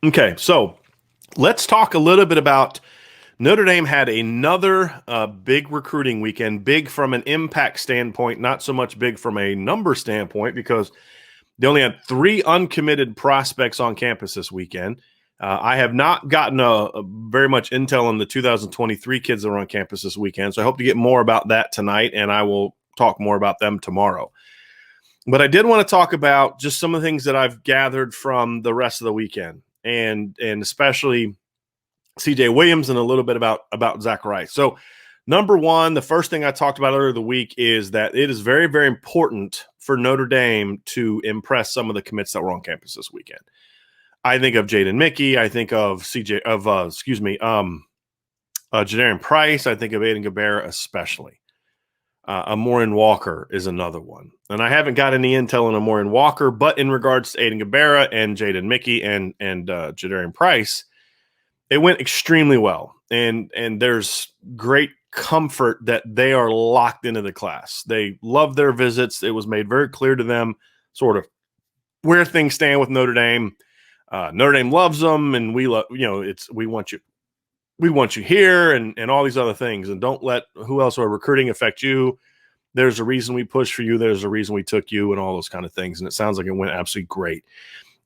Okay, so let's talk a little bit about Notre Dame had another big recruiting weekend, big from an impact standpoint, not so much big from a number standpoint, because they only had 3 uncommitted prospects on campus this weekend. I have not gotten a very much intel on the 2023 kids that are on campus this weekend, so I hope to get more about that tonight, and I will talk more about them tomorrow. But I did want to talk about just some of the things that I've gathered from the rest of the weekend, and especially CJ Williams and a little bit about Zach Rice. So, number one, the first thing I talked about earlier the week is that it is very, very important for Notre Dame to impress some of the commits that were on campus this weekend. I think of Jaden Mickey. I think of Jadarian Price. I think of Aiden Gabera especially. Amorian Walker is another one. And I haven't got any intel on Amorian Walker, but in regards to Aiden Gabera and Jaden Mickey and Jadarian Price, it went extremely well. And there's great comfort that they are locked into the class. They love their visits. It was made very clear to them sort of where things stand with Notre Dame. Notre Dame loves them, and we want you here, and all these other things. And don't let who else are recruiting affect you. There's a reason we pushed for you. There's a reason we took you, and all those kind of things. And it sounds like it went absolutely great.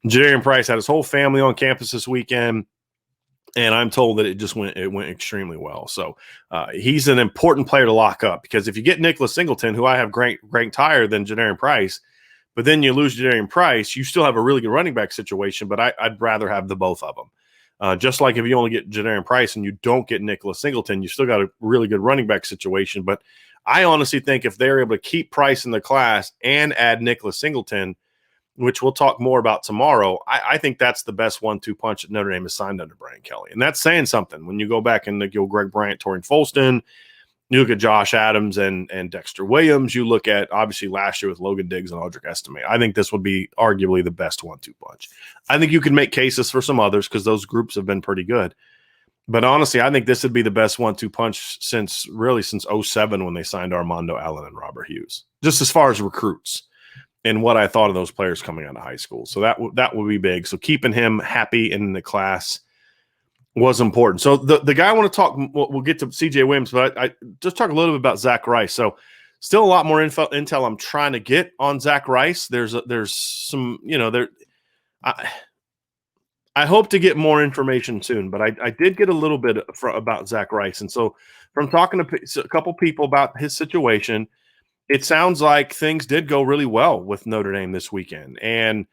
Jadarian Price had his whole family on campus this weekend, and I'm told that it went extremely well. So he's an important player to lock up, because if you get Nicholas Singleton, who I have ranked higher than Jadarian Price, but then you lose Jadarian Price, you still have a really good running back situation, but I'd rather have the both of them. Just like if you only get Jadarian Price and you don't get Nicholas Singleton, you still got a really good running back situation. But I honestly think if they're able to keep Price in the class and add Nicholas Singleton, which we'll talk more about tomorrow, I think that's the best 1-2 punch that Notre Dame has signed under Brian Kelly. And that's saying something. When you go back and go Greg Bryant, Torian Folston, you look at Josh Adams and Dexter Williams, you look at obviously last year with Logan Diggs and Audric Estime. I think this would be arguably the best 1-2 punch. I think you can make cases for some others because those groups have been pretty good. But honestly, I think this would be the best 1-2 punch since 2007 when they signed Armando Allen and Robert Hughes, just as far as recruits and what I thought of those players coming out of high school. So that would be big. So keeping him happy in the class was important. So the guy I want to talk, we'll get to CJ Williams, but I just talk a little bit about Zach Rice. So still a lot more intel I'm trying to get on Zach Rice. There's some, I hope to get more information soon, but I did get a little bit about Zach Rice. And so from talking to a couple people about his situation, it sounds like things did go really well with Notre Dame this weekend. And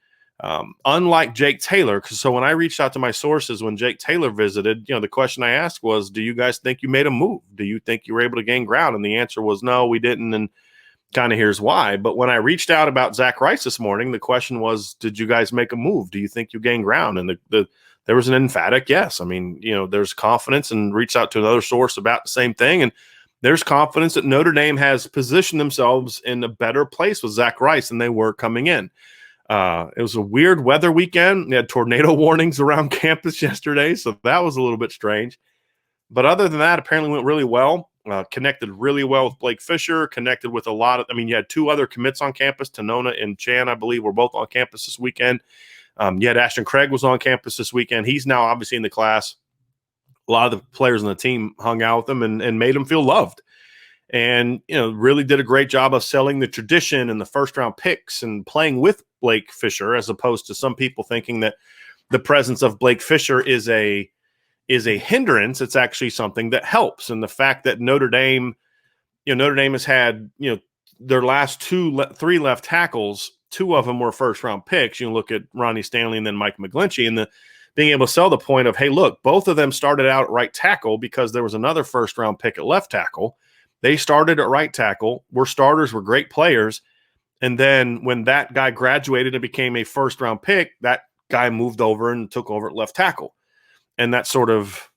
unlike Jake Taylor, so when I reached out to my sources when Jake Taylor visited, the question I asked was, do you guys think you made a move? Do you think you were able to gain ground? And the answer was no, we didn't. And kind of here's why. But when I reached out about Zach Rice this morning, the question was, did you guys make a move? Do you think you gained ground? And there was an emphatic yes. I mean, there's confidence, and reached out to another source about the same thing. And there's confidence that Notre Dame has positioned themselves in a better place with Zach Rice than they were coming in. It was a weird weather weekend. They had tornado warnings around campus yesterday, so that was a little bit strange. But other than that, apparently went really well. Connected really well with Blake Fisher, connected with a lot of – you had 2 other commits on campus. Tanona and Chan, I believe, were both on campus this weekend. You had Ashton Craig was on campus this weekend. He's now obviously in the class. A lot of the players on the team hung out with him and made him feel loved. And, really did a great job of selling the tradition and the first-round picks and playing with Blake Fisher, as opposed to some people thinking that the presence of Blake Fisher is a hindrance. It's actually something that helps. And the fact that Notre Dame has had, their last 3 left tackles, 2 of them were first-round picks. You look at Ronnie Stanley and then Mike McGlinchey, and being able to sell the point of, hey, look, both of them started out at right tackle because there was another first-round pick at left tackle. They started at right tackle, were starters, were great players. And then when that guy graduated and became a first-round pick, that guy moved over and took over at left tackle. And that's sort of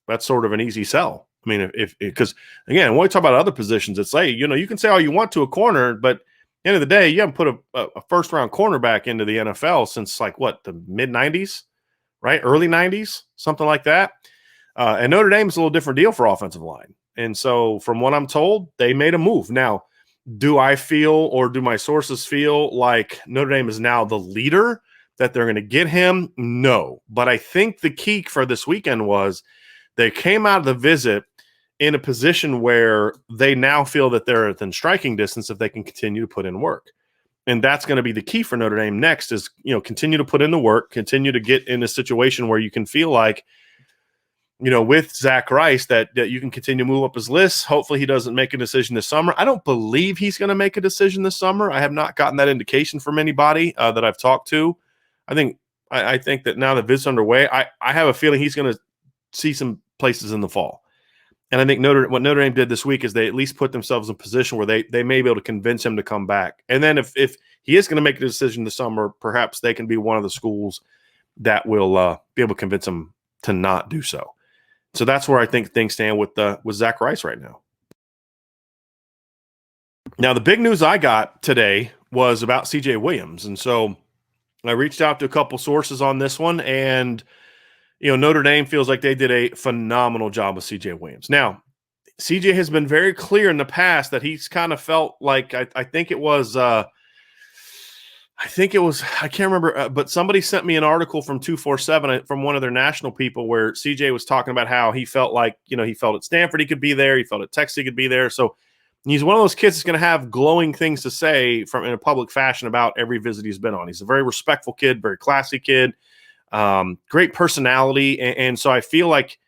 an easy sell. I mean, because again, when we talk about other positions, it's like, you can say all you want to a corner, but at the end of the day, you haven't put a first-round cornerback into the NFL since the mid-'90s, right? Early 90s, something like that. And Notre Dame is a little different deal for offensive line. And so from what I'm told, they made a move. Now, do I feel, or do my sources feel like Notre Dame is now the leader that they're going to get him? No. But I think the key for this weekend was they came out of the visit in a position where they now feel that they're within striking distance if they can continue to put in work. And that's going to be the key for Notre Dame next is, continue to put in the work, continue to get in a situation where you can feel like, with Zach Rice that you can continue to move up his list. Hopefully he doesn't make a decision this summer. I don't believe he's going to make a decision this summer. I have not gotten that indication from anybody that I've talked to. I think that now the visit's underway, I have a feeling he's going to see some places in the fall. And I think what Notre Dame did this week is they at least put themselves in a position where they may be able to convince him to come back. And then if he is going to make a decision this summer, perhaps they can be one of the schools that will be able to convince him to not do so. So that's where I think things stand with Zach Rice right now. Now, the big news I got today was about CJ Williams. And so I reached out to a couple sources on this one, and Notre Dame feels like they did a phenomenal job with CJ Williams. Now, CJ has been very clear in the past that he's kind of felt like I think it was I can't remember, but somebody sent me an article from 247 from one of their national people where CJ was talking about how he felt like, he felt at Stanford he could be there, he felt at Texas he could be there. So he's one of those kids that's going to have glowing things to say in a public fashion about every visit he's been on. He's a very respectful kid, very classy kid, great personality. And so I feel like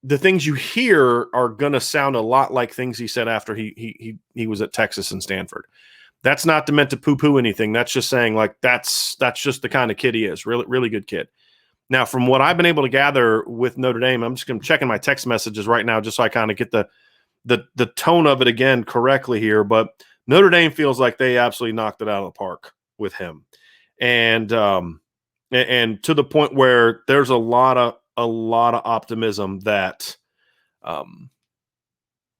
the things you hear are going to sound a lot like things he said after he was at Texas and Stanford. That's not meant to poo-poo anything. That's just saying like that's just the kind of kid he is. Really, really good kid. Now, from what I've been able to gather with Notre Dame, I'm just going to checking my text messages right now just so I kind of get the tone of it again correctly here. But Notre Dame feels like they absolutely knocked it out of the park with him, and to the point where there's a lot of optimism that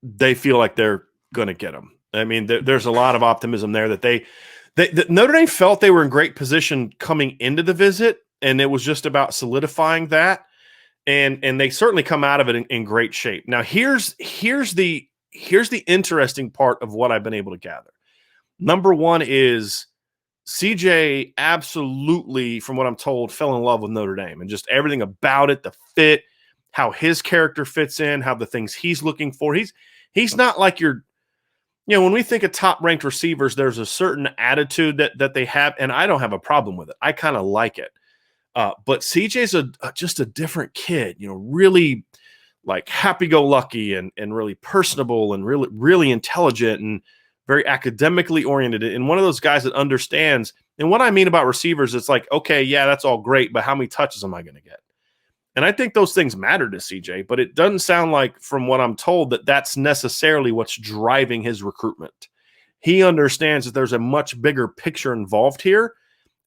they feel like they're going to get him. I mean, there's a lot of optimism there that Notre Dame felt they were in great position coming into the visit, and it was just about solidifying that. And they certainly come out of it in great shape. Now, here's the interesting part of what I've been able to gather. Number one is CJ absolutely, from what I'm told, fell in love with Notre Dame and just everything about it, the fit, how his character fits in, how the things he's looking for. He's not like your. When we think of top-ranked receivers, there's a certain attitude that they have, and I don't have a problem with it. I kind of like it. But CJ's just a different kid, really like happy-go-lucky and really personable and really, really intelligent and very academically oriented. And one of those guys that understands. And what I mean about receivers, it's like, okay, yeah, that's all great, but how many touches am I going to get? And I think those things matter to CJ, but it doesn't sound like, from what I'm told, that that's necessarily what's driving his recruitment. He understands that there's a much bigger picture involved here,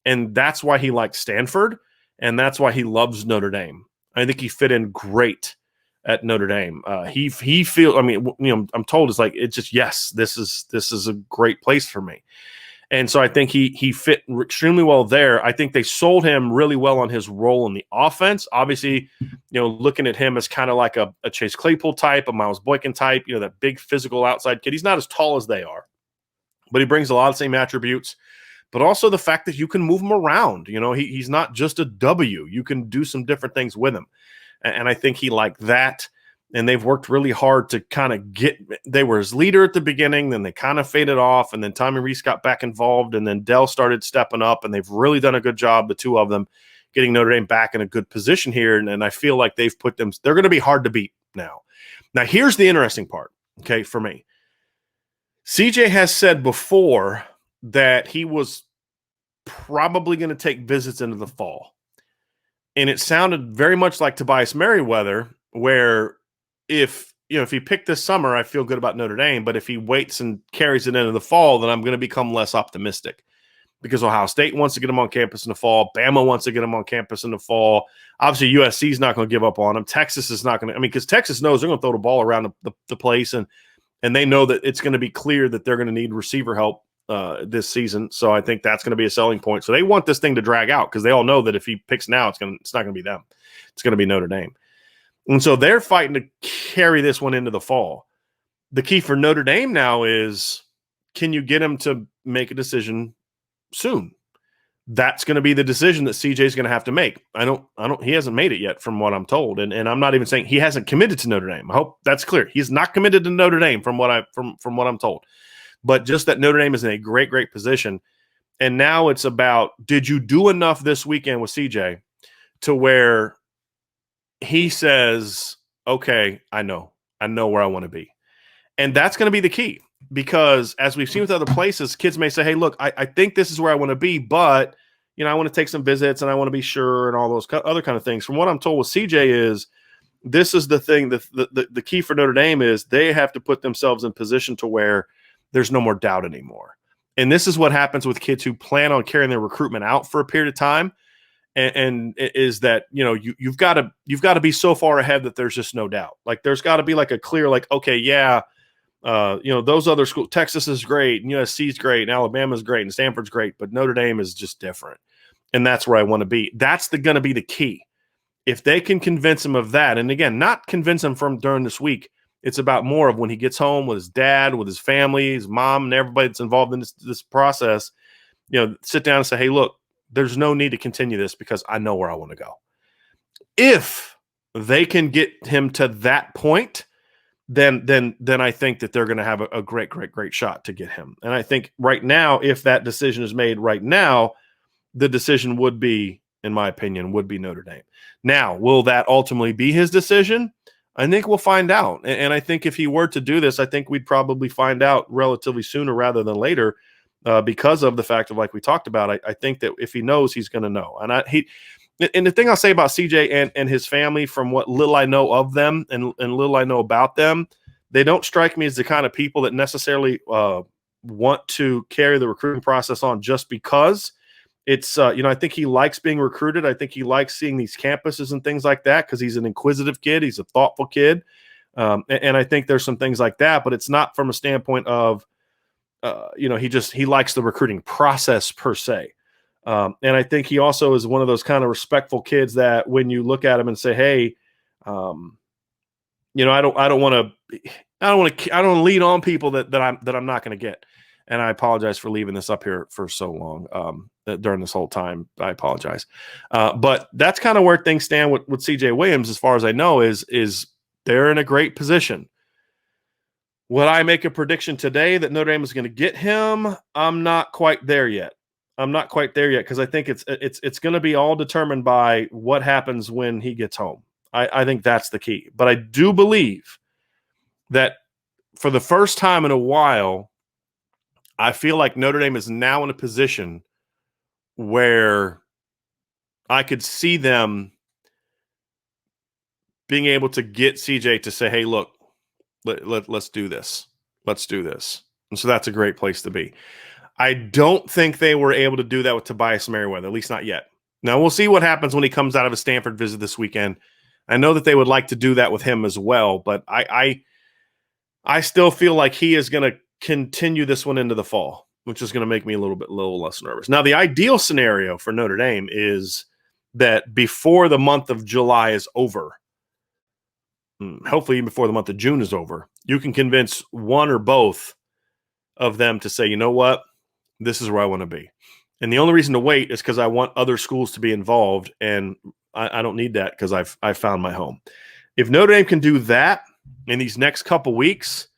and that's why he likes Stanford, and that's why he loves Notre Dame. I think he fit in great at Notre Dame. He feels. I mean, I'm told it's like it's just yes, this is a great place for me. And so I think he fit extremely well there. I think they sold him really well on his role in the offense. Obviously, looking at him as kind of like a Chase Claypool type, a Miles Boykin type, that big physical outside kid. He's not as tall as they are, but he brings a lot of the same attributes. But also the fact that you can move him around. He's not just a W. You can do some different things with him. And I think he liked that. And they've worked really hard to kind of they were his leader at the beginning, then they kind of faded off, and then Tommy Rees got back involved, and then Dell started stepping up, and they've really done a good job, the two of them, getting Notre Dame back in a good position here. And I feel like they're going to be hard to beat now. Now, here's the interesting part, okay, for me. CJ has said before that he was probably going to take visits into the fall. And it sounded very much like Tobias Merriweather, where if he picked this summer, I feel good about Notre Dame. But if he waits and carries it into the fall, then I'm going to become less optimistic because Ohio State wants to get him on campus in the fall. Bama wants to get him on campus in the fall. Obviously, USC is not going to give up on him. Texas is not going to. I mean, because Texas knows they're going to throw the ball around the place, and they know that it's going to be clear that they're going to need receiver help this season. So I think that's going to be a selling point. So they want this thing to drag out because they all know that if he picks now, it's not going to be them. It's going to be Notre Dame. And so they're fighting to carry this one into the fall. The key for Notre Dame now is, can you get him to make a decision soon? that's going to be the decision that CJ is going to have to make. He hasn't made it yet from what I'm told. And I'm not even saying he hasn't committed to Notre Dame. I hope that's clear. He's not committed to Notre Dame from what I'm told, but just that Notre Dame is in a great, great position. And now it's about, did you do enough this weekend with CJ to where he says, okay, I know where I want to be. And that's going to be the key, because as we've seen with other places, kids may say, hey, look, I think this is where I want to be, but I want to take some visits and I want to be sure and all those other kind of things. From what I'm told with CJ is, this is the thing, the key for Notre Dame is they have to put themselves in position to where there's no more doubt anymore. And this is what happens with kids who plan on carrying their recruitment out for a period of time. And is that, you've got to be so far ahead that there's just no doubt. Like there's got to be like a clear, like, okay, yeah, those other schools, Texas is great, and USC is great, and Alabama is great, and Stanford's great, but Notre Dame is just different. And that's where I want to be. That's going to be the key. If they can convince him of that, and again, not convince him from during this week, it's about more of when he gets home with his dad, with his family, his mom, and everybody that's involved in this process, sit down and say, hey, look, there's no need to continue this because I know where I want to go. If they can get him to that point, then I think that they're going to have a great, great, great shot to get him. And I think right now, if that decision is made right now, the decision would be, in my opinion, would be Notre Dame. Now, will that ultimately be his decision? I think we'll find out. And I think if he were to do this, I think we'd probably find out relatively sooner rather than later, because of the fact of, like we talked about, I think that if he knows, he's going to know. And the thing I'll say about CJ and his family, from what little I know of them and little I know about them, they don't strike me as the kind of people that necessarily want to carry the recruiting process on just because. It's, I think he likes being recruited. I think he likes seeing these campuses and things like that because he's an inquisitive kid. He's a thoughtful kid. And I think there's some things like that, but it's not from a standpoint of, he likes the recruiting process per se. And I think he also is one of those kind of respectful kids that when you look at him and say, hey, I don't want to lead on people that I'm not going to get. And I apologize for leaving this up here for so long during this whole time. I apologize. But that's kind of where things stand with CJ Williams, as far as I know, is they're in a great position. Would I make a prediction today that Notre Dame is going to get him? I'm not quite there yet. Because I think it's going to be all determined by what happens when he gets home. I think that's the key. But I do believe that for the first time in a while, I feel like Notre Dame is now in a position where I could see them being able to get CJ to say, hey, look, let's do this. Let's do this. And so that's a great place to be. I don't think they were able to do that with Tobias Merriweather, at least not yet. Now, we'll see what happens when he comes out of a Stanford visit this weekend. I know that they would like to do that with him as well, but I still feel like he is going to continue this one into the fall, which is going to make me a little less nervous. Now, the ideal scenario for Notre Dame is that before the month of July is over, hopefully even before the month of June is over, you can convince one or both of them to say, you know what, this is where I want to be. And the only reason to wait is because I want other schools to be involved, and I don't need that because I've found my home. If Notre Dame can do that in these next couple weeks,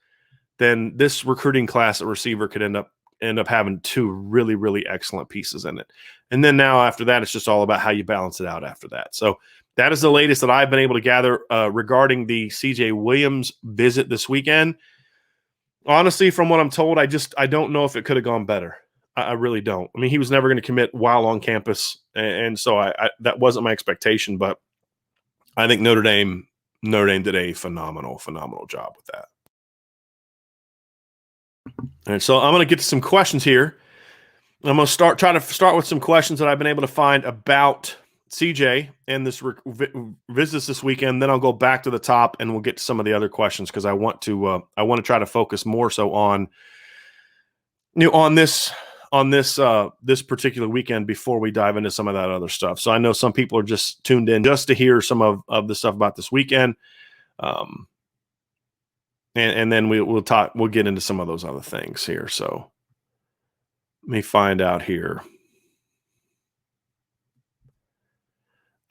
then this recruiting class at receiver could end up having two really, really excellent pieces in it. And then now after that, it's just all about how you balance it out after that. So that is the latest that I've been able to gather regarding the CJ Williams visit this weekend. Honestly, from what I'm told, I don't know if it could have gone better. I really don't. I mean, he was never going to commit while on campus, and so I that wasn't my expectation. But I think Notre Dame did a phenomenal job with that. And so I'm going to get to some questions here. I'm going to try to start with some questions that I've been able to find about CJ and this visits this weekend. Then I'll go back to the top and we'll get to some of the other questions because I want to try to focus more so on this particular weekend before we dive into some of that other stuff. So I know some people are just tuned in just to hear some of the stuff about this weekend. And then we'll get into some of those other things here. So let me find out here.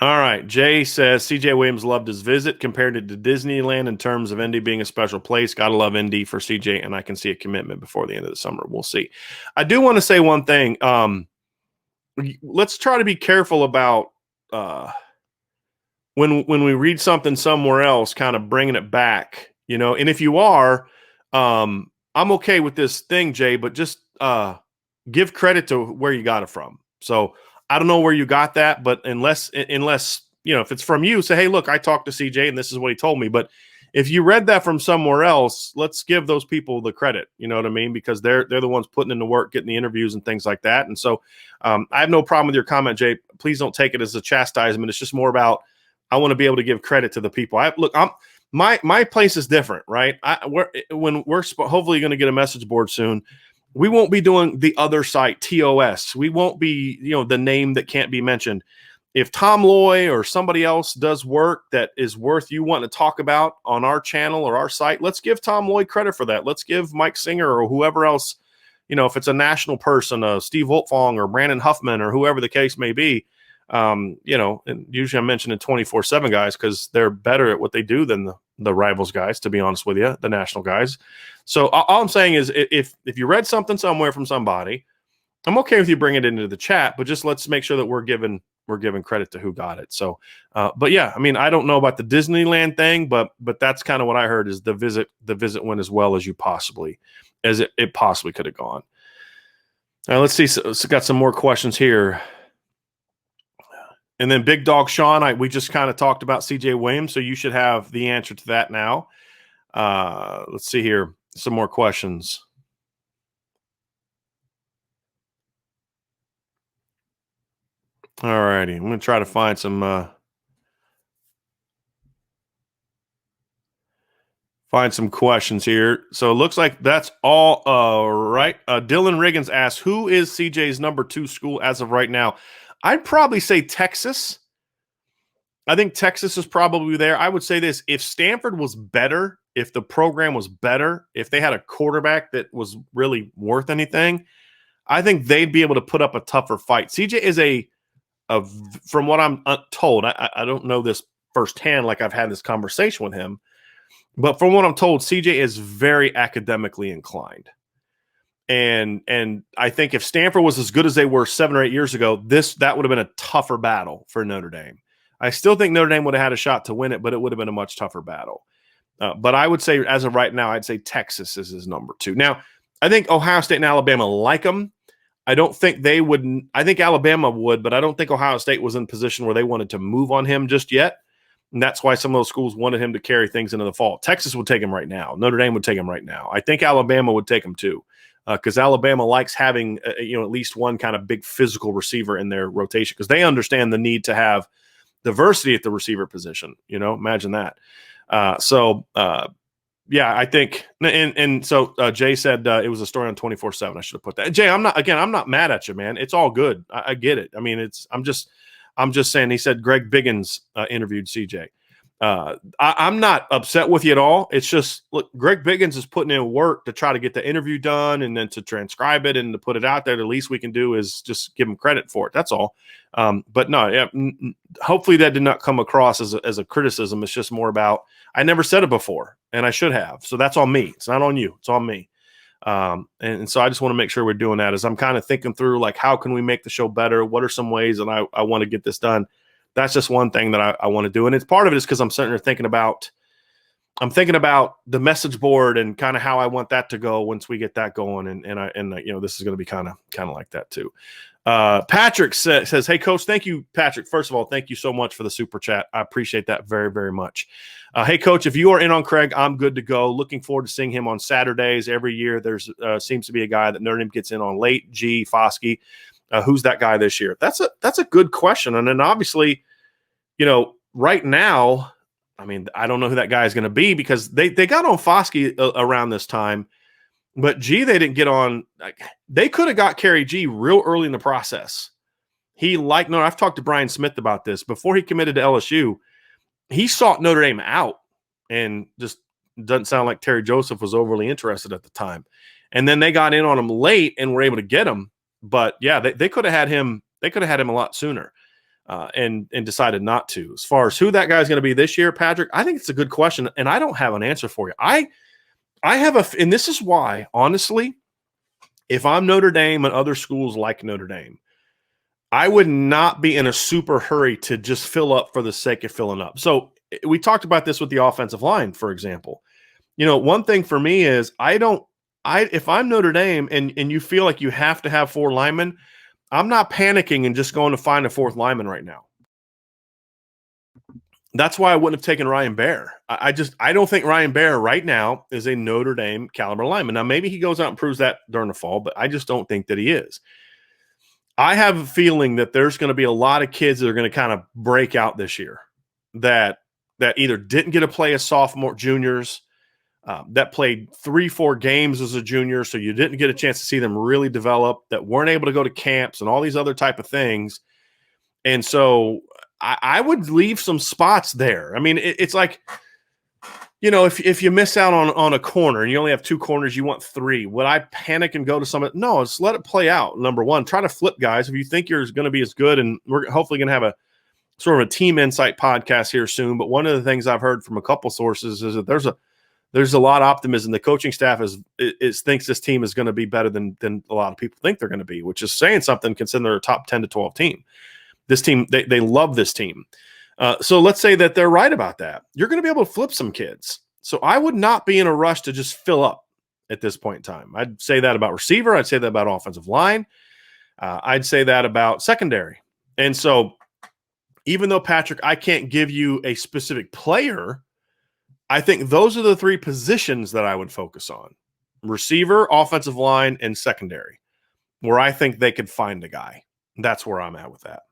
All right. Jay says CJ Williams loved his visit, compared it to Disneyland in terms of Indy being a special place. Gotta love Indy for CJ, and I can see a commitment before the end of the summer. We'll see. I do want to say one thing. Let's try to be careful about when we read something somewhere else, kind of bringing it back, And if you are, I'm okay with this thing, Jay, but just give credit to where you got it from. So I don't know where you got that, but unless if it's from you, say, hey, look, I talked to CJ and this is what he told me. But if you read that from somewhere else, let's give those people the credit. You know what I mean? Because they're the ones putting in the work, getting the interviews and things like that. And so I have no problem with your comment, Jay. Please don't take it as a chastisement. It's just more about I want to be able to give credit to the people. My place is different, right? When we're hopefully going to get a message board soon, we won't be doing the other site, TOS. We won't be, the name that can't be mentioned. If Tom Loy or somebody else does work that is worth you wanting to talk about on our channel or our site, let's give Tom Loy credit for that. Let's give Mike Singer or whoever else, if it's a national person, Steve Wolfong or Brandon Huffman or whoever the case may be, and usually I'm mentioning 24/7 guys because they're better at what they do than the rivals guys, to be honest with you, the national guys. So all I'm saying is if you read something somewhere from somebody, I'm okay with you bringing it into the chat, but just let's make sure that we're giving credit to who got it. So, but yeah, I mean, I don't know about the Disneyland thing, but that's kind of what I heard is the visit went as well as it possibly could have gone. Let's see. So got some more questions here. And then Big Dog Sean, we just kind of talked about CJ Williams, so you should have the answer to that now. Let's see here. Some more questions. All righty. I'm going to try to find some questions here. So it looks like that's all right. Dylan Riggins asks, who is CJ's number 2 school as of right now? I'd probably say Texas. I think Texas is probably there. I would say this, if Stanford was better, if the program was better, if they had a quarterback that was really worth anything, I think they'd be able to put up a tougher fight. CJ is from what I'm told, I don't know this firsthand, like I've had this conversation with him, but from what I'm told, CJ is very academically inclined. And I think if Stanford was as good as they were 7 or 8 years ago, that would have been a tougher battle for Notre Dame. I still think Notre Dame would have had a shot to win it, but it would have been a much tougher battle. But I would say, as of right now, I'd say Texas is his number 2. Now, I think Ohio State and Alabama like him. I don't think they would. I think Alabama would, but I don't think Ohio State was in a position where they wanted to move on him just yet. And that's why some of those schools wanted him to carry things into the fall. Texas would take him right now. Notre Dame would take him right now. I think Alabama would take him too, because Alabama likes having at least one kind of big physical receiver in their rotation, because they understand the need to have diversity at the receiver position. Imagine that. Yeah, I think, and so Jay said it was a story on 24/7. I should have put that. Jay, I'm not mad at you, man. It's all good. I get it. I mean, I'm just saying. He said Greg Biggins interviewed CJ. I'm not upset with you at all. It's just, look, Greg Biggins is putting in work to try to get the interview done and then to transcribe it and to put it out there. The least we can do is just give him credit for it. That's all. But no, yeah, hopefully that did not come across as a criticism. It's just more about, I never said it before and I should have. So that's on me. It's not on you. It's on me. And so I just want to make sure we're doing that as I'm kind of thinking through, like, how can we make the show better? What are some ways that I want to get this done? That's just one thing that I want to do. And it's part of it is because I'm sitting there thinking about the message board and kind of how I want that to go once we get that going. And this is going to be kind of like that too. Patrick says, hey, Coach, thank you, Patrick. First of all, thank you so much for the super chat. I appreciate that very, very much. Hey, Coach, if you are in on Craig, I'm good to go. Looking forward to seeing him on Saturdays. Every year there's seems to be a guy that Notre Dame gets in on late. G. Foskey. Who's that guy this year? That's a good question. And then obviously, right now, I mean, I don't know who that guy is going to be because they got on Foskey around this time, but G, they didn't get on. They could have got Kerry G real early in the process. I've talked to Brian Smith about this. Before he committed to LSU, he sought Notre Dame out and just doesn't sound like Terry Joseph was overly interested at the time. And then they got in on him late and were able to get him. But yeah, they could have had him. They could have had him a lot sooner. and decided not to. As far as who that guy's going to be this year, Patrick, I think it's a good question, and I don't have an answer for you. I have and this is why, honestly, if I'm Notre Dame and other schools like Notre Dame, I would not be in a super hurry to just fill up for the sake of filling up. So we talked about this with the offensive line, for example. One thing for me is if I'm Notre Dame and you feel like you have to have 4 linemen, I'm not panicking and just going to find a 4th lineman right now. That's why I wouldn't have taken Ryan Baer. I don't think Ryan Baer right now is a Notre Dame caliber lineman. Now, maybe he goes out and proves that during the fall, but I just don't think that he is. I have a feeling that there's going to be a lot of kids that are going to kind of break out this year that either didn't get to play as sophomore juniors, that played 3-4 games as a junior, so you didn't get a chance to see them really develop, that weren't able to go to camps and all these other type of things. And so I would leave some spots there. I mean, it's like, if you miss out on a corner and you only have 2 corners, you want 3. Would I panic and go to someone? No, just let it play out. Number one, try to flip guys. If you think you're going to be as good, and we're hopefully going to have a sort of a team insight podcast here soon. But one of the things I've heard from a couple sources is that there's a lot of optimism. The coaching staff thinks this team is going to be better than a lot of people think they're going to be, which is saying something considering they're a top 10 to 12 team. This team, they love this team. So let's say that they're right about that. You're going to be able to flip some kids. So I would not be in a rush to just fill up at this point in time. I'd say that about receiver. I'd say that about offensive line. I'd say that about secondary. And so even though, Patrick, I can't give you a specific player, I think those are the 3 positions that I would focus on: receiver, offensive line, and secondary, where I think they could find a guy. That's where I'm at with that.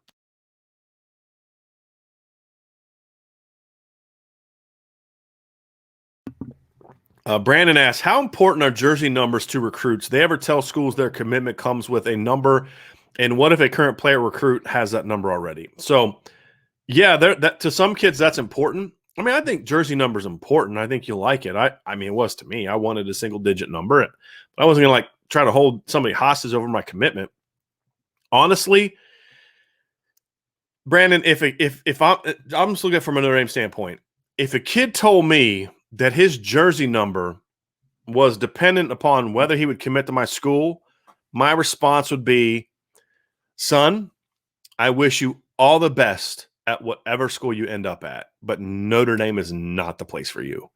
Brandon asks, how important are jersey numbers to recruits? They ever tell schools their commitment comes with a number? And what if a current player recruit has that number already? So, yeah, that to some kids, that's important. I mean, I think jersey number is important. I think you like it. I mean, it was to me. I wanted a single-digit number. But I wasn't going to try to hold somebody hostage over my commitment. Honestly, Brandon, if I'm just looking at it from a Notre Dame standpoint, if a kid told me that his jersey number was dependent upon whether he would commit to my school, my response would be, son, I wish you all the best at whatever school you end up at, but Notre Dame is not the place for you.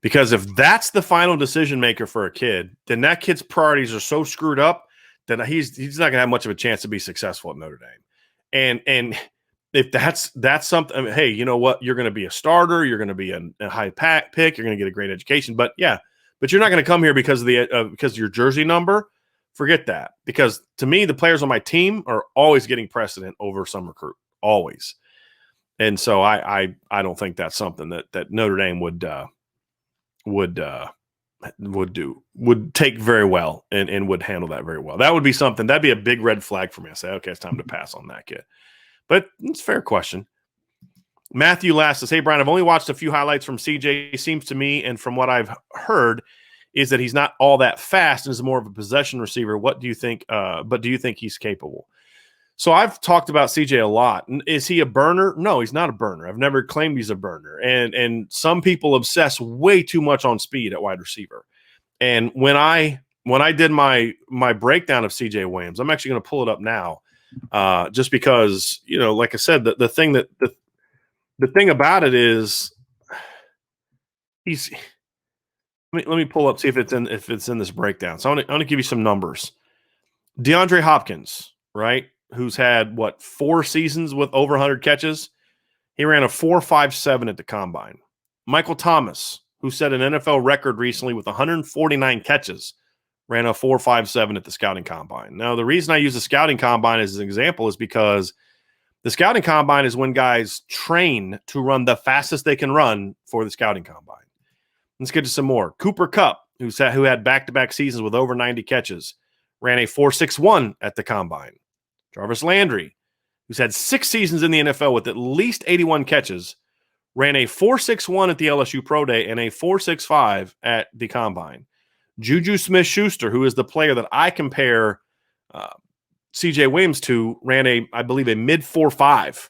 Because if that's the final decision maker for a kid, then that kid's priorities are so screwed up that he's not going to have much of a chance to be successful at Notre Dame. And if that's something, I mean, hey, you know what? You're going to be a starter. You're going to be a high pick. You're going to get a great education. But you're not going to come here because of because of your jersey number. Forget that. Because to me, the players on my team are always getting precedent over some recruit, always. And so I don't think that's something that Notre Dame would take very well and would handle that very well. That would be something, that'd be a big red flag for me. I say, okay, it's time to pass on that kid. But it's a fair question. Matthew Last says, hey, Brian, I've only watched a few highlights from CJ. Seems to me, and from what I've heard, is that he's not all that fast and is more of a possession receiver. What do you think? But do you think he's capable? So I've talked about CJ a lot. Is he a burner? No, he's not a burner. I've never claimed he's a burner. And some people obsess way too much on speed at wide receiver. And when I did my breakdown of CJ Williams, I'm actually going to pull it up now. Just because, like I said, the thing about it is let me pull up, see if it's in this breakdown. So I want to give you some numbers. DeAndre Hopkins, right? Who's had 4 seasons with over 100 catches. He ran a 4.57 at the combine. Michael Thomas, who set an NFL record recently with 149 catches, ran a 4.57 at the scouting combine. Now, the reason I use the scouting combine as an example is because the scouting combine is when guys train to run the fastest they can run for the scouting combine. Let's get to some more. Cooper Kupp, who had back-to-back seasons with over 90 catches, ran a 4.61 at the combine. Jarvis Landry, who's had 6 seasons in the NFL with at least 81 catches, ran a 4.61 at the LSU Pro Day and a 4.65 at the combine. Juju Smith-Schuster, who is the player that I compare CJ Williams to ran I believe a mid 4.5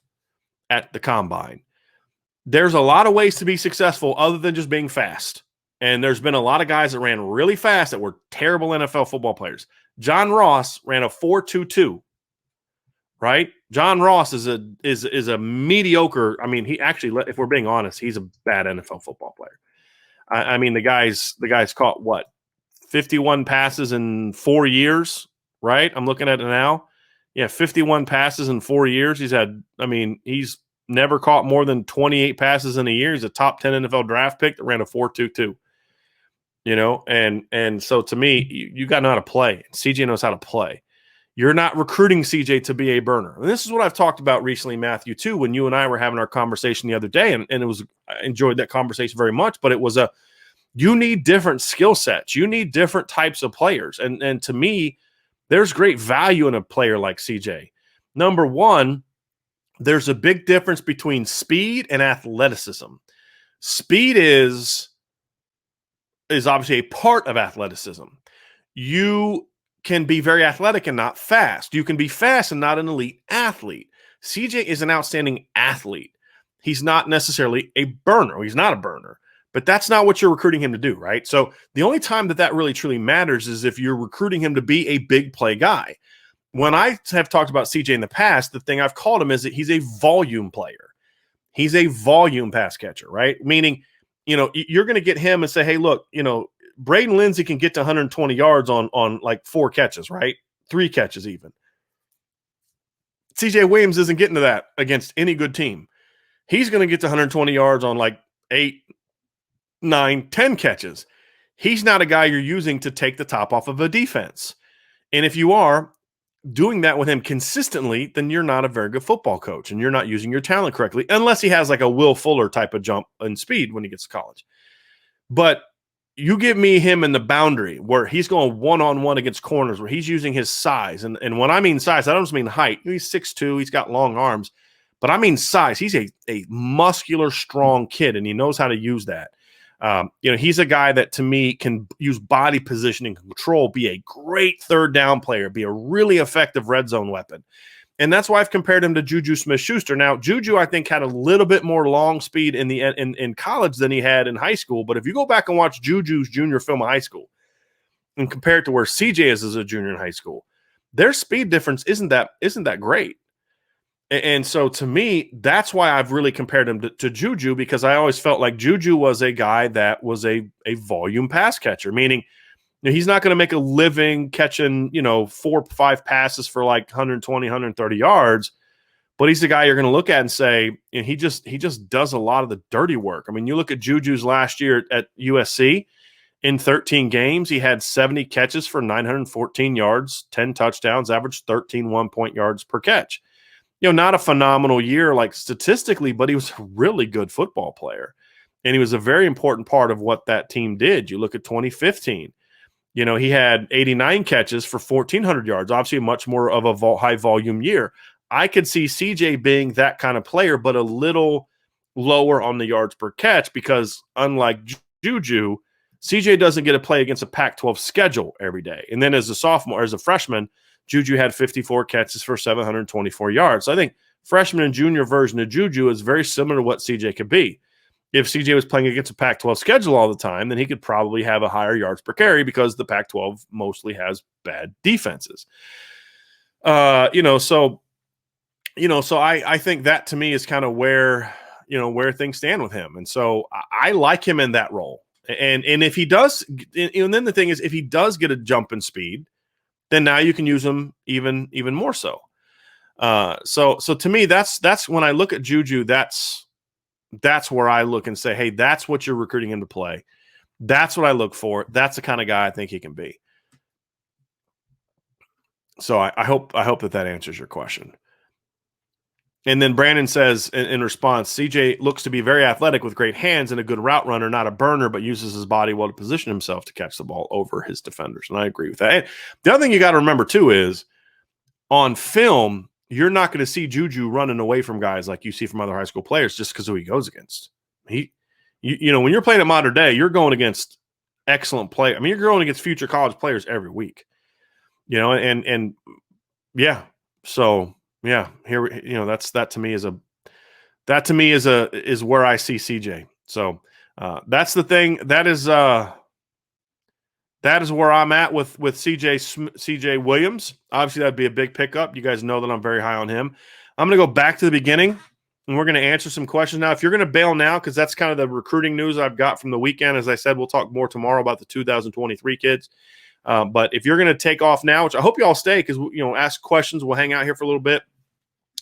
at the combine. There's a lot of ways to be successful other than just being fast. And there's been a lot of guys that ran really fast that were terrible NFL football players. John Ross ran a 4.22, right? John Ross is a mediocre. I mean, he actually, if we're being honest, he's a bad NFL football player. I mean, the guy's caught what, 51 passes in 4 years, right? I'm looking at it now. Yeah, 51 passes in 4 years. He's never caught more than 28 passes in a year. He's a top 10 NFL draft pick that ran a 4.22. And so to me, you got to know how to play. CJ knows how to play. You're not recruiting CJ to be a burner. And this is what I've talked about recently, Matthew, too, when you and I were having our conversation the other day, and I enjoyed that conversation very much, but you need different skill sets. You need different types of players. And to me, there's great value in a player like CJ. Number one, there's a big difference between speed and athleticism. Speed is obviously a part of athleticism. You can be very athletic and not fast. You can be fast and not an elite athlete. CJ is an outstanding athlete. He's not necessarily a burner. He's not a burner, but that's not what you're recruiting him to do, right? So the only time that really truly matters is if you're recruiting him to be a big play guy. When I have talked about CJ in the past, the thing I've called him is that he's a volume player. He's a volume pass catcher, right? Meaning, you're going to get him and say, hey, look, Braden Lindsey can get to 120 yards on like 4 catches, right? 3 catches even. CJ Williams isn't getting to that against any good team. He's going to get to 120 yards on like 8, 9, 10 catches. He's not a guy you're using to take the top off of a defense. And if you are doing that with him consistently, then you're not a very good football coach and you're not using your talent correctly, unless he has like a Will Fuller type of jump and speed when he gets to college. But you give me him in the boundary where he's going one-on-one against corners, where he's using his size. And when I mean size, I don't just mean height. He's 6'2", he's got long arms, but I mean size. He's a muscular, strong kid, and he knows how to use that. He's a guy that, to me, can use body positioning control, be a great third down player, be a really effective red zone weapon. And that's why I've compared him to Juju Smith-Schuster. Now, Juju, I think, had a little bit more long speed in college than he had in high school. But if you go back and watch Juju's junior film of high school and compare it to where CJ is as a junior in high school, their speed difference isn't that great. And so to me, that's why I've really compared him to Juju, because I always felt like Juju was a guy that was a volume pass catcher, meaning he's not going to make a living catching, 4 or 5 passes for like 120, 130 yards, but he's the guy you're going to look at and say, he just does a lot of the dirty work. I mean, you look at Juju's last year at USC. In 13 games, he had 70 catches for 914 yards, 10 touchdowns, averaged 13 1-point yards per catch. Not a phenomenal year like statistically, but he was a really good football player. And he was a very important part of what that team did. You look at 2015, he had 89 catches for 1,400 yards, obviously much more of a high volume year. I could see CJ being that kind of player, but a little lower on the yards per catch, because unlike Juju, CJ doesn't get to play against a Pac-12 schedule every day. And then as a freshman, Juju had 54 catches for 724 yards. So I think freshman and junior version of Juju is very similar to what CJ could be. If CJ was playing against a Pac-12 schedule all the time, then he could probably have a higher yards per carry, because the Pac-12 mostly has bad defenses. So I think that, to me, is kind of where things stand with him. And so I like him in that role. And if he does, and then the thing is, if he does get a jump in speed, then now you can use him even more so. So to me, that's when I look at Juju, that's where I look and say, hey, that's what you're recruiting him to play. That's what I look for. That's the kind of guy I think he can be. So I hope that answers your question. And then Brandon says in response, CJ looks to be very athletic with great hands and a good route runner, not a burner, but uses his body well to position himself to catch the ball over his defenders. And I agree with that. And the other thing you got to remember too is, on film, you're not going to see Juju running away from guys like you see from other high school players just because of who he goes against. When you're playing at Modern Day, you're going against excellent play. I mean, you're going against future college players every week. And Yeah. So yeah, that to me is where I see CJ. So that's the thing. That is where I'm at with CJ Williams. Obviously, that'd be a big pickup. You guys know that I'm very high on him. I'm going to go back to the beginning, and we're going to answer some questions now. If you're going to bail now, because that's kind of the recruiting news I've got from the weekend. As I said, we'll talk more tomorrow about the 2023 kids. But if you're going to take off now, which I hope you all stay, because ask questions. We'll hang out here for a little bit.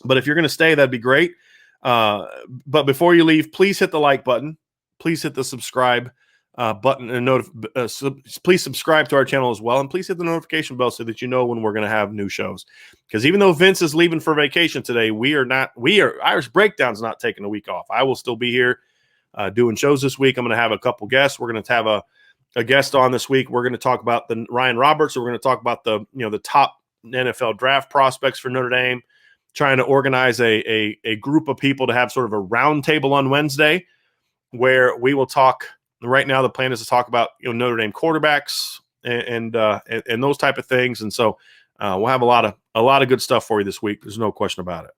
But if you're going to stay, that'd be great. But before you leave, please hit the like button. Please hit the subscribe button and please subscribe to our channel as well. And please hit the notification bell so that you know when we're going to have new shows. Because even though Vince is leaving for vacation today, Irish Breakdown's not taking a week off. I will still be here doing shows this week. I'm going to have a couple guests. We're going to have a guest on this week. We're going to talk about the Ryan Roberts. So we're going to talk about the top NFL draft prospects for Notre Dame. Trying to organize a group of people to have sort of a round table on Wednesday where we will talk. Right now, the plan is to talk about Notre Dame quarterbacks and those type of things. And so we'll have a lot of good stuff for you this week. There's no question about it.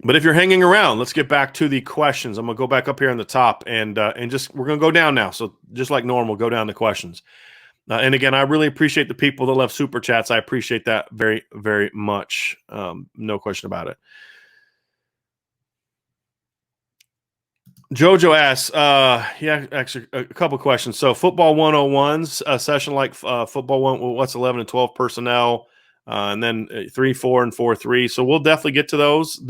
But if you're hanging around, let's get back to the questions. I'm gonna go back up here on the top and just we're gonna go down now. So just like normal, go down to questions. And again, I really appreciate the people that left super chats. I appreciate that very, very much. No question about it. Jojo asks, actually a couple questions. So football 101s, a session like football one, what's 11 and 12 personnel, and then 3-4 and 4-3. So we'll definitely get to those.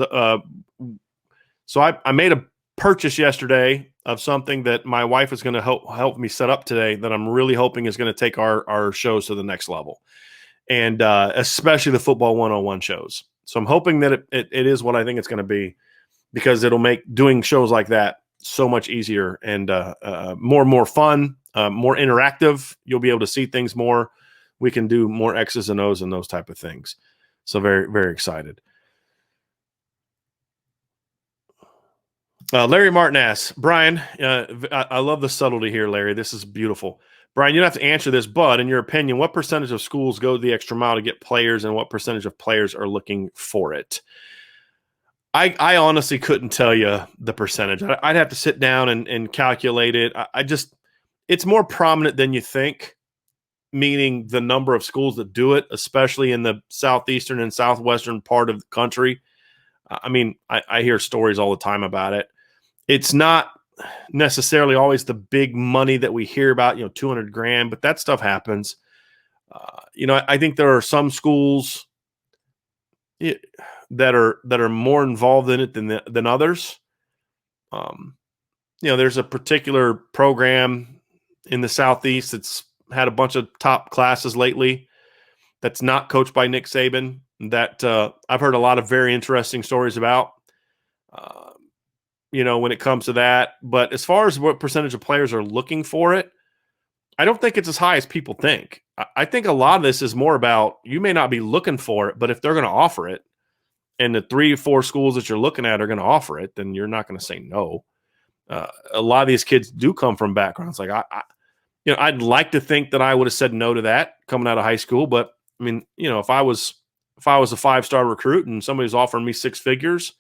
So I made a purchase yesterday of something that my wife is going to help me set up today that I'm really hoping is going to take our shows to the next level, and especially the football 101 shows. So I'm hoping that it is what I think it's going to be, because it'll make doing shows like that so much easier and more fun, more interactive. You'll be able to see things more. We can do more X's and O's and those type of things. So very, very excited. Larry Martin asks, Brian, I love the subtlety here, Larry. This is beautiful. Brian, you don't have to answer this, but in your opinion, what percentage of schools go the extra mile to get players, and what percentage of players are looking for it? I honestly couldn't tell you the percentage. I'd have to sit down and calculate it. It's more prominent than you think, meaning the number of schools that do it, especially in the southeastern and southwestern part of the country. I mean, I hear stories all the time about it. It's not necessarily always the big money that we hear about, $200,000, but that stuff happens. I think there are some schools that are more involved in it than others. There's a particular program in the Southeast that's had a bunch of top classes lately that's not coached by Nick Saban that I've heard a lot of very interesting stories about, when it comes to that. But as far as what percentage of players are looking for it, I don't think it's as high as people think. I think a lot of this is more about you may not be looking for it, but if they're going to offer it, and the 3 or 4 schools that you're looking at are going to offer it, then you're not going to say no. A lot of these kids do come from backgrounds like I'd like to think that I would have said no to that coming out of high school, but I mean, if I was a 5-star recruit and somebody's offering me 6 figures,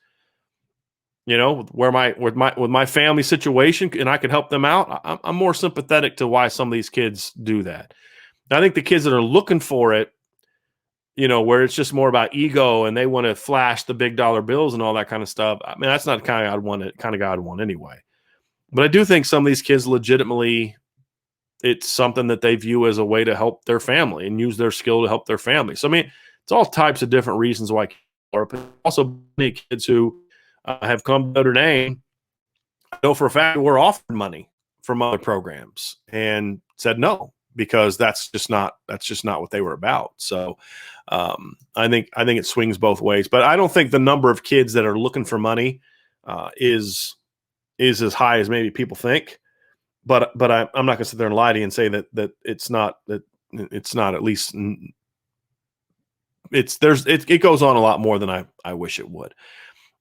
with my family situation, and I could help them out, I'm more sympathetic to why some of these kids do that. I think the kids that are looking for it, where it's just more about ego and they want to flash the big dollar bills and all that kind of stuff. I mean, that's not the kind of guy I'd want anyway. But I do think some of these kids legitimately, it's something that they view as a way to help their family and use their skill to help their family. So, I mean, it's all types of different reasons why. But also many kids who have come to Notre Dame, I know for a fact we're offered money from other programs and said no, because that's just not what they were about. So I think it swings both ways, but I don't think the number of kids that are looking for money is as high as maybe people think. But I'm not going to sit there and lie to you and say that it's not at least it goes on a lot more than I wish it would.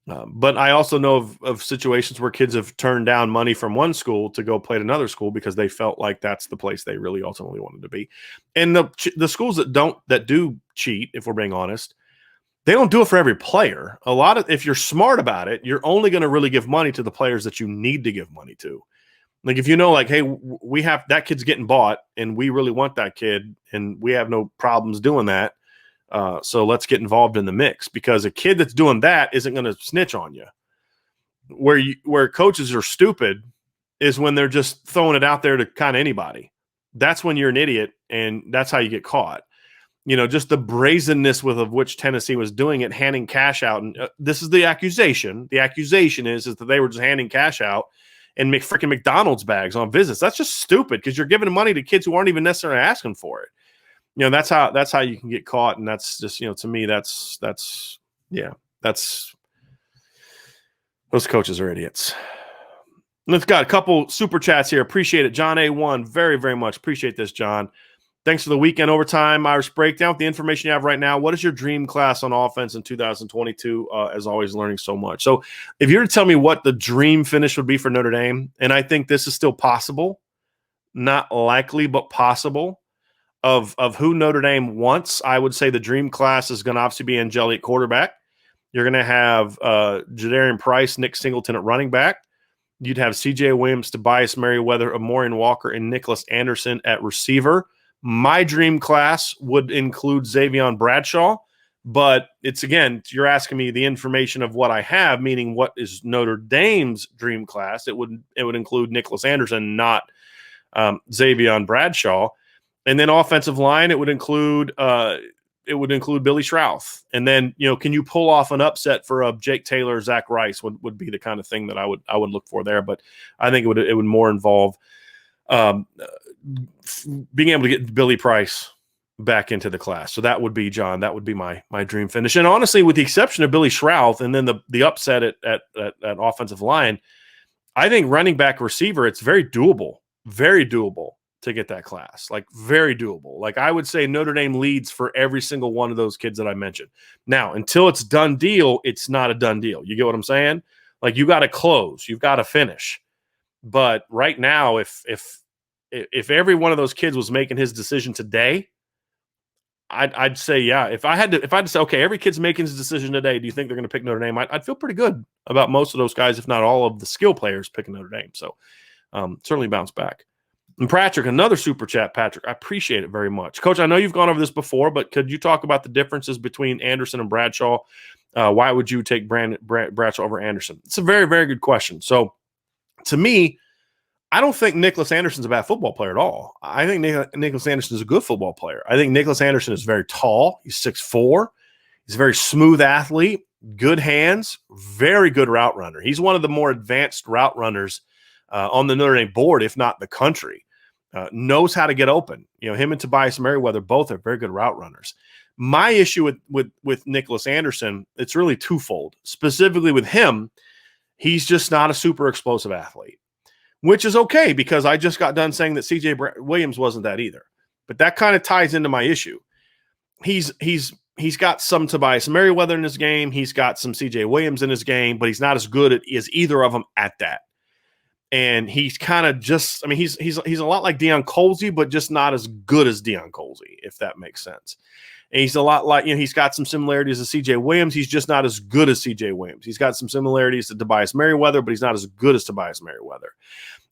But I also know of situations where kids have turned down money from one school to go play at another school because they felt like that's the place they really ultimately wanted to be. And the schools that do cheat, if we're being honest, they don't do it for every player. If you're smart about it, you're only going to really give money to the players that you need to give money to. Like if you know, like, hey, we have that kid's getting bought, and we really want that kid, and we have no problems doing that. So let's get involved in the mix, because a kid that's doing that isn't going to snitch on you. Where coaches are stupid is when they're just throwing it out there to kind of anybody. That's when you're an idiot, and that's how you get caught. Just the brazenness of which Tennessee was doing it, handing cash out. And this is the accusation. The accusation is that they were just handing cash out and freaking McDonald's bags on visits. That's just stupid, because you're giving money to kids who aren't even necessarily asking for it. That's how you can get caught. And that's just, to me, that's those coaches are idiots. Let's got a couple super chats here. Appreciate it. John A1, very, very much. Appreciate this, John. Thanks for the weekend overtime Irish breakdown. With the information you have right now, what is your dream class on offense in 2022? As always, learning so much. So if you were to tell me what the dream finish would be for Notre Dame, and I think this is still possible, not likely, but possible, of who Notre Dame wants, I would say the dream class is going to obviously be Angeli at quarterback. You're going to have Jadarian Price, Nick Singleton at running back. You'd have C.J. Williams, Tobias Merriweather, Amorian Walker, and Nicholas Anderson at receiver. My dream class would include Xavier Bradshaw, but you're asking me the information of what I have, meaning what is Notre Dame's dream class. It would include Nicholas Anderson, not Xavier Bradshaw. And then offensive line, it would include Billy Schrouth. And then, can you pull off an upset for Jake Taylor, Zach Rice would be the kind of thing that I would look for there. But I think it would more involve being able to get Billy Price back into the class. So that would be, John, that would be my dream finish. And honestly, with the exception of Billy Schrouth and then the upset at offensive line, I think running back receiver, it's very doable to get that class, like very doable. Like I would say Notre Dame leads for every single one of those kids that I mentioned. Now, until it's done deal, it's not a done deal. You get what I'm saying? Like you got to close, you've got to finish. But right now, if every one of those kids was making his decision today, I'd say, yeah. If I had to say, okay, every kid's making his decision today, do you think they're going to pick Notre Dame? I'd feel pretty good about most of those guys, if not all of the skill players picking Notre Dame. So certainly bounce back. And Patrick, another super chat, Patrick. I appreciate it very much. Coach, I know you've gone over this before, but could you talk about the differences between Anderson and Bradshaw? Why would you take Bradshaw over Anderson? It's a very, very good question. So to me, I don't think Nicholas Anderson's a bad football player at all. I think Nicholas Anderson is a good football player. I think Nicholas Anderson is very tall. He's 6'4". He's a very smooth athlete, good hands, very good route runner. He's one of the more advanced route runners on the Notre Dame board, if not the country. Knows how to get open. Him and Tobias Merriweather both are very good route runners. My issue with Nicholas Anderson, it's really twofold. Specifically with him, he's just not a super explosive athlete, which is okay because I just got done saying that C.J. Williams wasn't that either. But that kind of ties into my issue. He's got some Tobias Merriweather in his game. He's got some C.J. Williams in his game, but he's not as good as either of them at that. And he's kind of just, he's a lot like Deion Colsey, but just not as good as Deion Colsey, if that makes sense. And he's a lot like, he's got some similarities to C.J. Williams. He's just not as good as C.J. Williams. He's got some similarities to Tobias Merriweather, but he's not as good as Tobias Merriweather.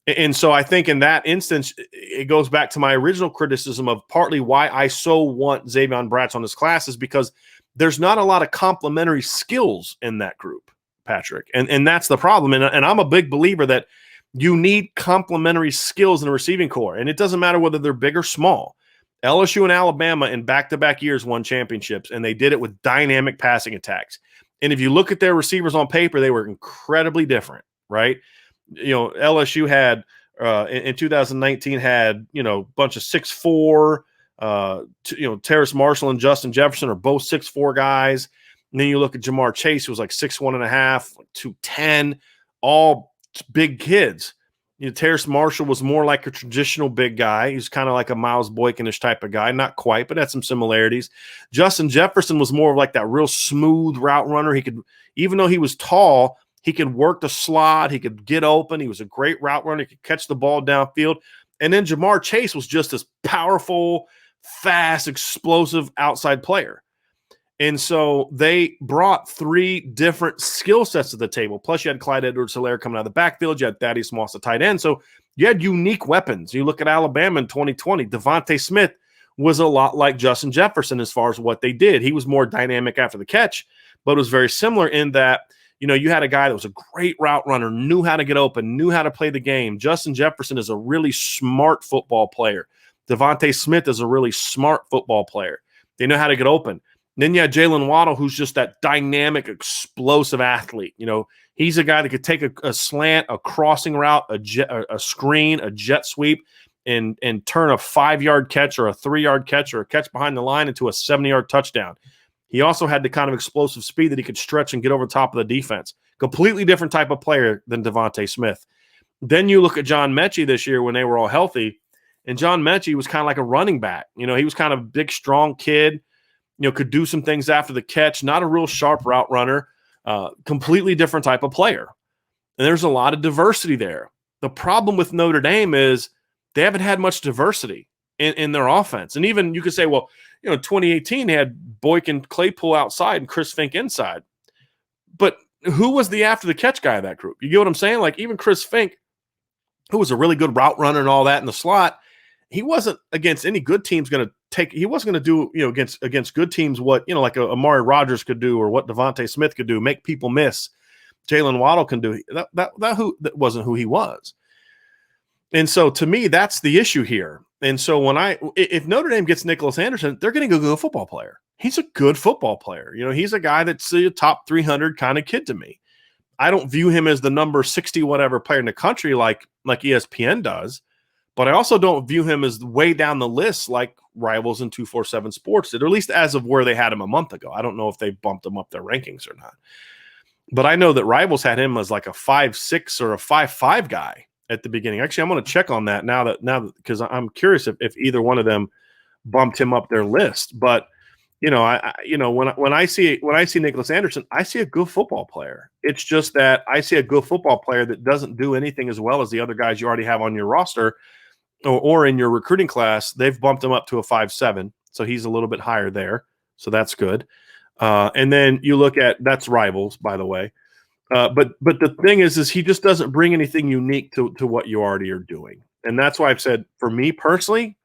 And so I think in that instance, it goes back to my original criticism of partly why I so want Xavier Bradshaw on this class is because there's not a lot of complementary skills in that group, Patrick. And that's the problem. And I'm a big believer that you need complementary skills in a receiving core. And it doesn't matter whether they're big or small. LSU and Alabama in back-to-back years won championships, and they did it with dynamic passing attacks. And if you look at their receivers on paper, they were incredibly different, right? LSU had in 2019 had a bunch of 6'4", Terrace Marshall and Justin Jefferson are both 6'4" guys. And then you look at Jamar Chase, who was like 6'1.5", 210, all big kids. Terrace Marshall was more like a traditional big guy. He's kind of like a Miles Boykinish type of guy. Not quite, but had some similarities. Justin Jefferson was more of like that real smooth route runner. He could, even though he was tall, he could work the slot. He could get open. He was a great route runner. He could catch the ball downfield. And then Jamar Chase was just this powerful, fast, explosive outside player. And so they brought 3 different skill sets to the table. Plus, you had Clyde Edwards-Helaire coming out of the backfield. You had Thaddeus Moss, the tight end. So you had unique weapons. You look at Alabama in 2020. Devontae Smith was a lot like Justin Jefferson as far as what they did. He was more dynamic after the catch, but it was very similar in that, you had a guy that was a great route runner, knew how to get open, knew how to play the game. Justin Jefferson is a really smart football player. Devontae Smith is a really smart football player. They know how to get open. Then you had Jalen Waddle, who's just that dynamic, explosive athlete. He's a guy that could take a slant, a crossing route, a screen, a jet sweep, and turn a 5-yard catch or a 3-yard catch or a catch behind the line into a 70-yard touchdown. He also had the kind of explosive speed that he could stretch and get over the top of the defense. Completely different type of player than Devontae Smith. Then you look at John Mechie this year when they were all healthy, and John Mechie was kind of like a running back. He was kind of a big, strong kid. Could do some things after the catch, not a real sharp route runner, completely different type of player. And there's a lot of diversity there. The problem with Notre Dame is they haven't had much diversity in their offense. And even you could say, well, 2018 they had Boykin Claypool outside and Chris Fink inside. But who was the after the catch guy of that group? You get what I'm saying? Like even Chris Fink, who was a really good route runner and all that in the slot, he wasn't against any good teams going to he wasn't going to do, against good teams what, like a Amari Rodgers could do or what Devontae Smith could do, make people miss. Jalen Waddle can do that wasn't who he was. And so to me, that's the issue here. And so if Notre Dame gets Nicholas Anderson, they're going to go get a football player. He's a good football player. He's a guy that's a top 300 kind of kid to me. I don't view him as the number 60 whatever player in the country like ESPN does. But I also don't view him as way down the list like Rivals and 247 Sports did, or at least as of where they had him a month ago. I don't know if they bumped him up their rankings or not. But I know that Rivals had him as like a 5'6" or a 5'5" guy at the beginning. Actually, I'm going to check on that now because I'm curious if either one of them bumped him up their list. But when I see Nicholas Anderson, I see a good football player. It's just that I see a good football player that doesn't do anything as well as the other guys you already have on your roster or in your recruiting class. They've bumped him up to a 5'7", so he's a little bit higher there. So that's good. And then you look at that's Rivals, by the way. But the thing is he just doesn't bring anything unique to what you already are doing. And that's why I've said, for me personally,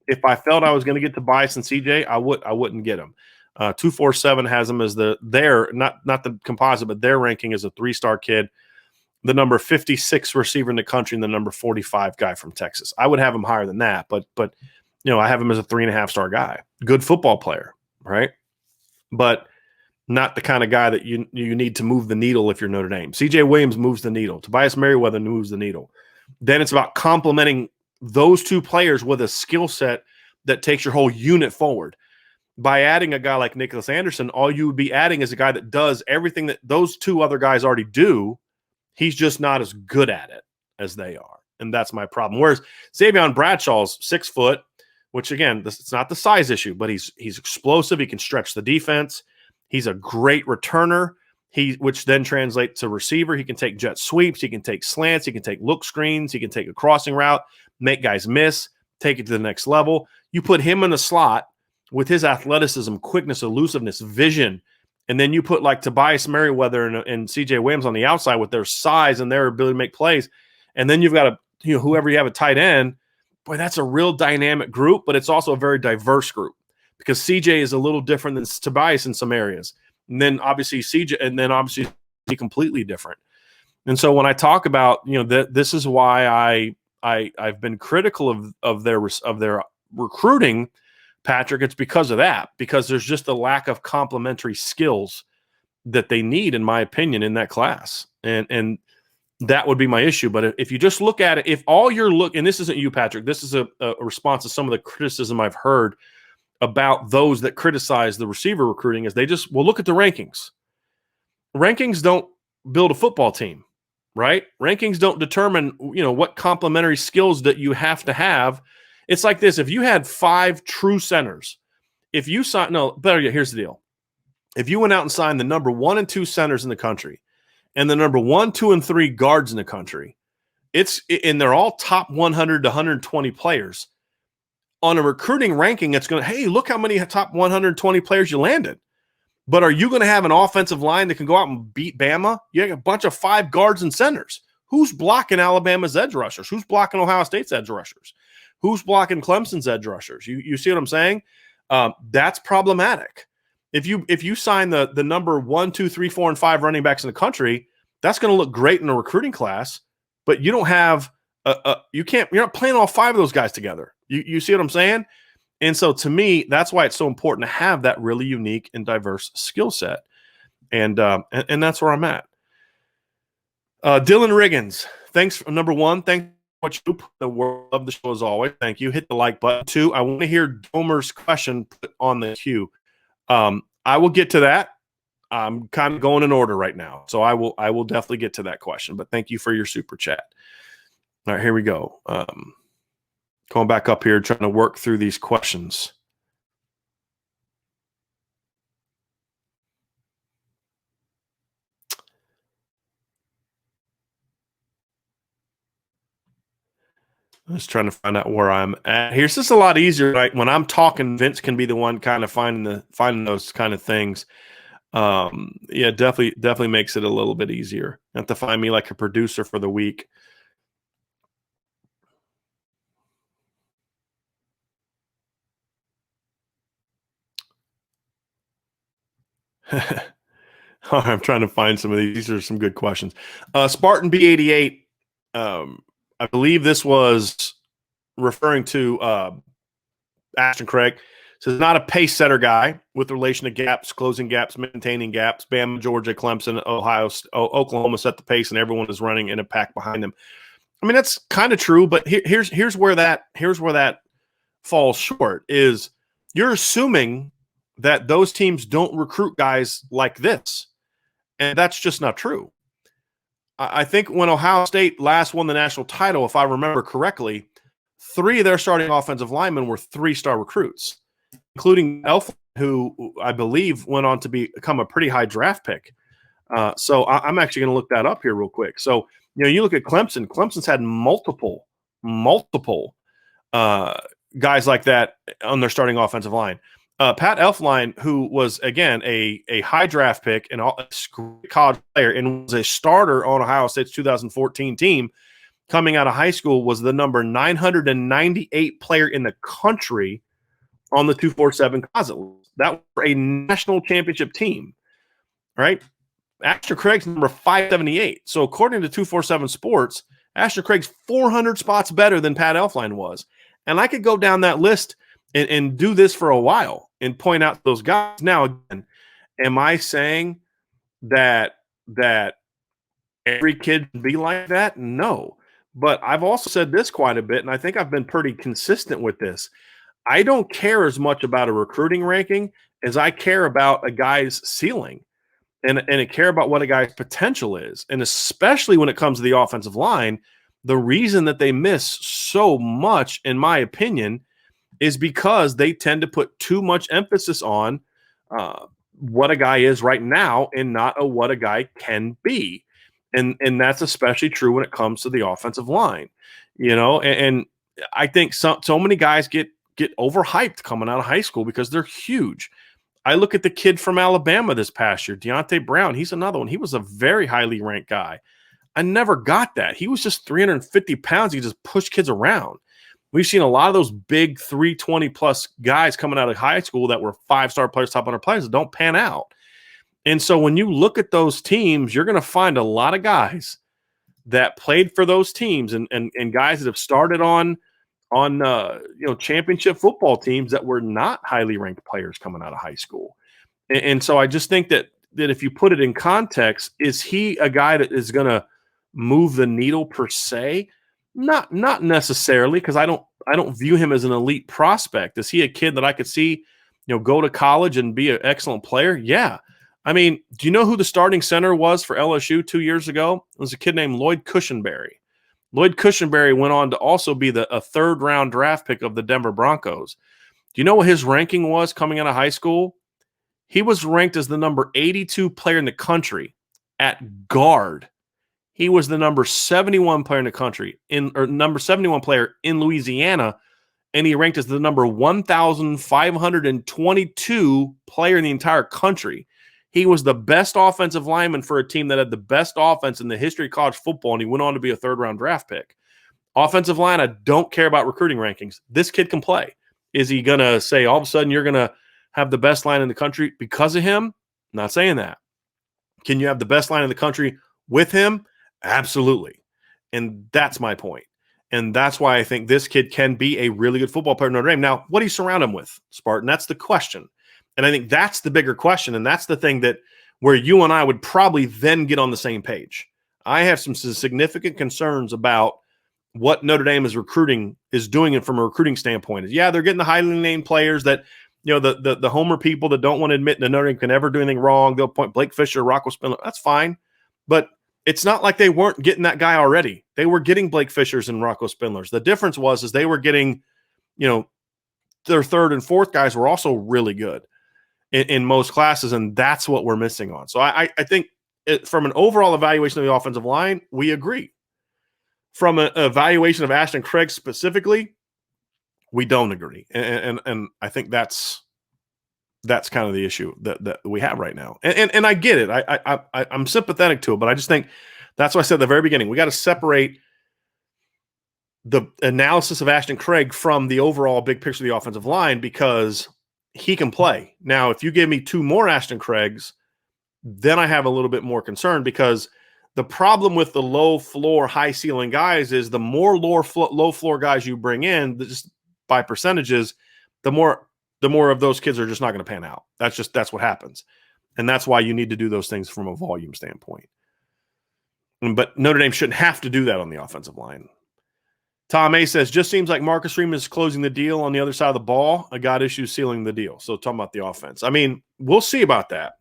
if I felt I was going to get Tobias and CJ, I wouldn't get him. 247 has him as not the composite, but their ranking as a 3-star kid, the number 56 receiver in the country, and the number 45 guy from Texas. I would have him higher than that, but I have him as a 3.5-star guy. Good football player, right? But not the kind of guy that you need to move the needle if you're Notre Dame. CJ Williams moves the needle. Tobias Merriweather moves the needle. Then it's about complementing those two players with a skill set that takes your whole unit forward. By adding a guy like Nicholas Anderson, all you would be adding is a guy that does everything that those two other guys already do. He's just not as good at it as they are. And that's my problem. Whereas Xavion Bradshaw's 6 foot, which again, it's not the size issue, but he's explosive. He can stretch the defense. He's a great returner, which then translates to receiver. He can take jet sweeps. He can take slants. He can take look screens. He can take a crossing route, make guys miss, take it to the next level. You put him in the slot with his athleticism, quickness, elusiveness, vision, and then you put like Tobias Merriweather and CJ Williams on the outside with their size and their ability to make plays. And then you've got whoever you have a tight end, boy, that's a real dynamic group, but it's also a very diverse group because CJ is a little different than Tobias in some areas. And then obviously completely different. And so when I talk about, this is why I've been critical of their recruiting, Patrick. It's because of that, because there's just a lack of complementary skills that they need, in my opinion, in that class. And that would be my issue. But if you just look at it, if all you're looking, and this isn't you, Patrick, this is a response to some of the criticism I've heard about those that criticize the receiver recruiting, is they just, look at the rankings. Rankings don't build a football team. right? Rankings don't determine, what complementary skills that you have to have. It's like this. If you had 5 true centers, if you sign, no, better yet, here's the deal. If you went out and signed the number 1 and 2 centers in the country and the number 1, 2, and 3 guards in the country, and they're all top 100 to 120 players. On a recruiting ranking, it's going to, hey, look how many top 120 players you landed. But are you going to have an offensive line that can go out and beat Bama? You have a bunch of 5 guards and centers. Who's blocking Alabama's edge rushers? Who's blocking Ohio State's edge rushers? Who's blocking Clemson's edge rushers? You see what I'm saying? That's problematic. If you sign the number 1, 2, 3, 4, and 5 running backs in the country, that's going to look great in a recruiting class. But you don't have you're not playing all 5 of those guys together. You see what I'm saying? And so to me, that's why it's so important to have that really unique and diverse skill set. And that's where I'm at. Dylan Riggins, thanks for number 1. Thanks for what you do. The world of the show as always. Thank you. Hit the like button. 2, I want to hear Domer's question put on the queue. I will get to that. I'm kind of going in order right now. So I will definitely get to that question. But thank you for your super chat. All right, here we go. Going back up here, trying to work through these questions. I'm just trying to find out where I'm at. Here's just a lot easier. Like when I'm talking, Vince can be the one kind of finding those kind of things. Yeah, definitely makes it a little bit easier. You have to find me like a producer for the week. I'm trying to find some of these. These are some good questions. Spartan B88. I believe this was referring to Ashton Craig. Says not a pace setter guy with relation to gaps, closing gaps, maintaining gaps. Bama, Georgia, Clemson, Oklahoma set the pace, and everyone is running in a pack behind them. I mean, that's kind of true, but here's where that falls short. Is you're assuming that those teams don't recruit guys like this, and that's just not true. I think when Ohio State last won the national title, if I remember correctly, 3 of their starting offensive linemen were 3-star recruits, including Elf, who I believe went on to become a pretty high draft pick. So I'm actually going to look that up here real quick. So, you look at Clemson. Clemson's had multiple guys like that on their starting offensive line. Pat Elflein, who was, again, a high draft pick and a college player and was a starter on Ohio State's 2014 team coming out of high school, was the number 998 player in the country on the 247 composite list. That was a national championship team, right? Ashton Craig's number 578. So according to 247 Sports, Ashton Craig's 400 spots better than Pat Elflein was. And I could go down that list and do this for a while and point out those guys. Now, again, am I saying that every kid can be like that? No. But I've also said this quite a bit, and I think I've been pretty consistent with this. I don't care as much about a recruiting ranking as I care about a guy's ceiling and I care about what a guy's potential is. And especially when it comes to the offensive line, the reason that they miss so much, in my opinion, is because they tend to put too much emphasis on what a guy is right now and not what a guy can be. And that's especially true when it comes to the offensive line, and I think so many guys get overhyped coming out of high school because they're huge. I look at the kid from Alabama this past year, Deontay Brown. He's another one. He was a very highly ranked guy. I never got that. He was just 350 pounds. He just pushed kids around. We've seen a lot of those big 320-plus guys coming out of high school that were 5-star players, top 100 players that don't pan out. And so when you look at those teams, you're going to find a lot of guys that played for those teams and guys that have started on championship football teams that were not highly ranked players coming out of high school. And so I just think that if you put it in context, is he a guy that is going to move the needle per se? Not necessarily, because I don't view him as an elite prospect. Is he a kid that I could see, go to college and be an excellent player? Yeah. I mean, do you know who the starting center was for LSU 2 years ago? It was a kid named Lloyd Cushenberry. Lloyd Cushenberry went on to also be a third-round draft pick of the Denver Broncos. Do you know what his ranking was coming out of high school? He was ranked as the number 82 player in the country at guard. He was the number 71 player in the country, or number 71 player in Louisiana, and he ranked as the number 1,522 player in the entire country. He was the best offensive lineman for a team that had the best offense in the history of college football, and he went on to be a third-round draft pick. Offensive line, I don't care about recruiting rankings. This kid can play. Is he going to say all of a sudden you're going to have the best line in the country because of him? Not saying that. Can you have the best line in the country with him? Absolutely. And that's my point. And that's why I think this kid can be a really good football player in Notre Dame. Now, what do you surround him with, Spartan? That's the question. And I think that's the bigger question. And that's the thing that where you and I would probably then get on the same page. I have some significant concerns about what Notre Dame is doing it from a recruiting standpoint. Yeah, they're getting the highly named players that, the homer people that don't want to admit that Notre Dame can never do anything wrong. They'll point Blake Fisher, Rocco Spindler. That's fine. But it's not like they weren't getting that guy already. They were getting Blake Fishers and Rocco Spindlers. The difference was they were getting, their third and fourth guys were also really good in most classes, and that's what we're missing on. So I think from an overall evaluation of the offensive line, we agree. From an evaluation of Ashton Craig specifically, we don't agree. And I think that's kind of the issue that we have right now. And I get it. I'm sympathetic to it, but I just think that's why I said at the very beginning, we got to separate the analysis of Ashton Craig from the overall big picture of the offensive line, because he can play. Now, if you give me two more Ashton Craigs, then I have a little bit more concern, because the problem with the low floor, high ceiling guys is the more low floor guys you bring in, just by percentages, the more of those kids are just not going to pan out. That's what happens. And that's why you need to do those things from a volume standpoint. But Notre Dame shouldn't have to do that on the offensive line. Tom A says, just seems like Marcus Freeman is closing the deal on the other side of the ball. I got issues sealing the deal. So talking about the offense. I mean, we'll see about that.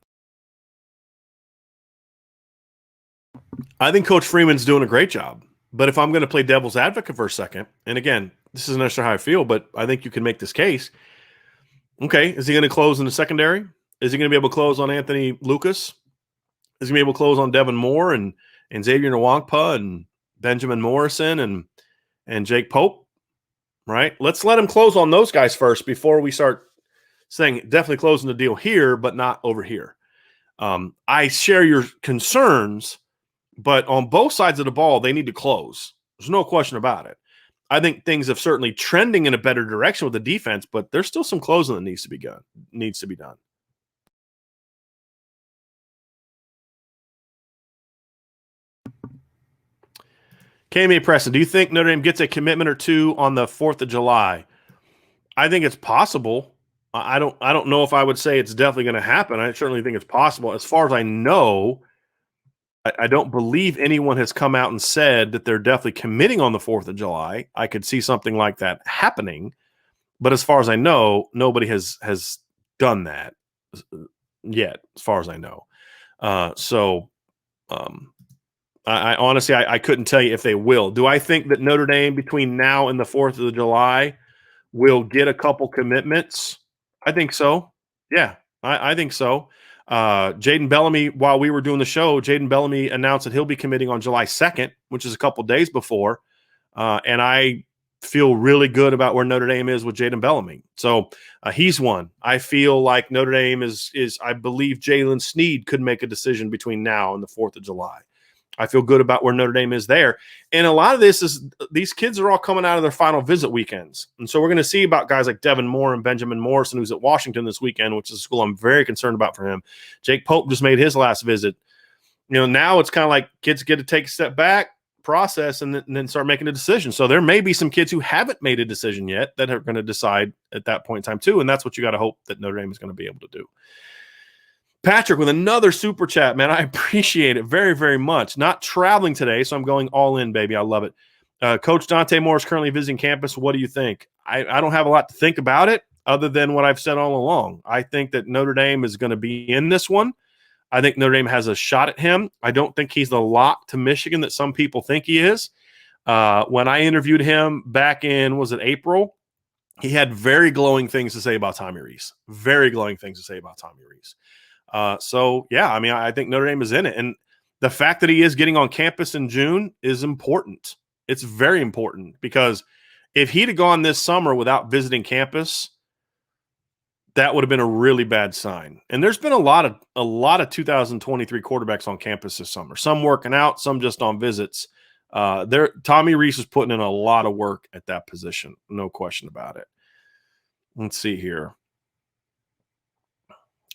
I think Coach Freeman's doing a great job. But if I'm going to play devil's advocate for a second, and again, this isn't necessarily how I feel, but I think you can make this case. Okay, is he going to close in the secondary? Is he going to be able to close on Anthony Lucas? Is he going to be able to close on Devin Moore and Xavier Nwankpa and Benjamin Morrison and Jake Pope? Right? Let's let him close on those guys first before we start saying definitely closing the deal here, but not over here. I share your concerns, but on both sides of the ball, they need to close. There's no question about it. I think things have certainly trending in a better direction with the defense, but there's still some closing that needs to be done. KMA Preston, do you think Notre Dame gets a commitment or two on the 4th of July? I think it's possible. I don't know if I would say it's definitely going to happen. I certainly think it's possible. As far as I know, I don't believe anyone has come out and said that they're definitely committing on the 4th of July. I could see something like that happening. But as far as I know, nobody has done that yet, as far as I know. I honestly, I couldn't tell you if they will. Do I think that Notre Dame between now and the 4th of July will get a couple commitments? I think so. Yeah, I think so. Jaden Bellamy, while we were doing the show, Jaden Bellamy announced that he'll be committing on July 2nd, which is a couple days before. And I feel really good about where Notre Dame is with Jaden Bellamy. So he's one. I feel like Notre Dame is I believe Jalen Sneed could make a decision between now and the 4th of July. I feel good about where Notre Dame is there. And a lot of this is these kids are all coming out of their final visit weekends. And so we're going to see about guys like Devin Moore and Benjamin Morrison, who's at Washington this weekend, which is a school I'm very concerned about for him. Jake Pope just made his last visit. Now it's kind of like kids get to take a step back, process, and then start making a decision. So there may be some kids who haven't made a decision yet that are going to decide at that point in time too. And that's what you got to hope that Notre Dame is going to be able to do. Patrick with another super chat, man. I appreciate it very, very much. Not traveling today, so I'm going all in, baby. I love it. Coach Dante Moore is currently visiting campus. What do you think? I don't have a lot to think about it other than what I've said all along. I think that Notre Dame is going to be in this one. I think Notre Dame has a shot at him. I don't think he's the lock to Michigan that some people think he is. When I interviewed him back in, was it April? He had very glowing things to say about Tommy Rees. Very glowing things to say about Tommy Rees. So, yeah, I mean, I think Notre Dame is in it. And the fact that he is getting on campus in June is important. It's very important because if he'd have gone this summer without visiting campus, that would have been a really bad sign. And there's been a lot of 2023 quarterbacks on campus this summer. Some working out, some just on visits. Tommy Rees is putting in a lot of work at that position, no question about it. Let's see here.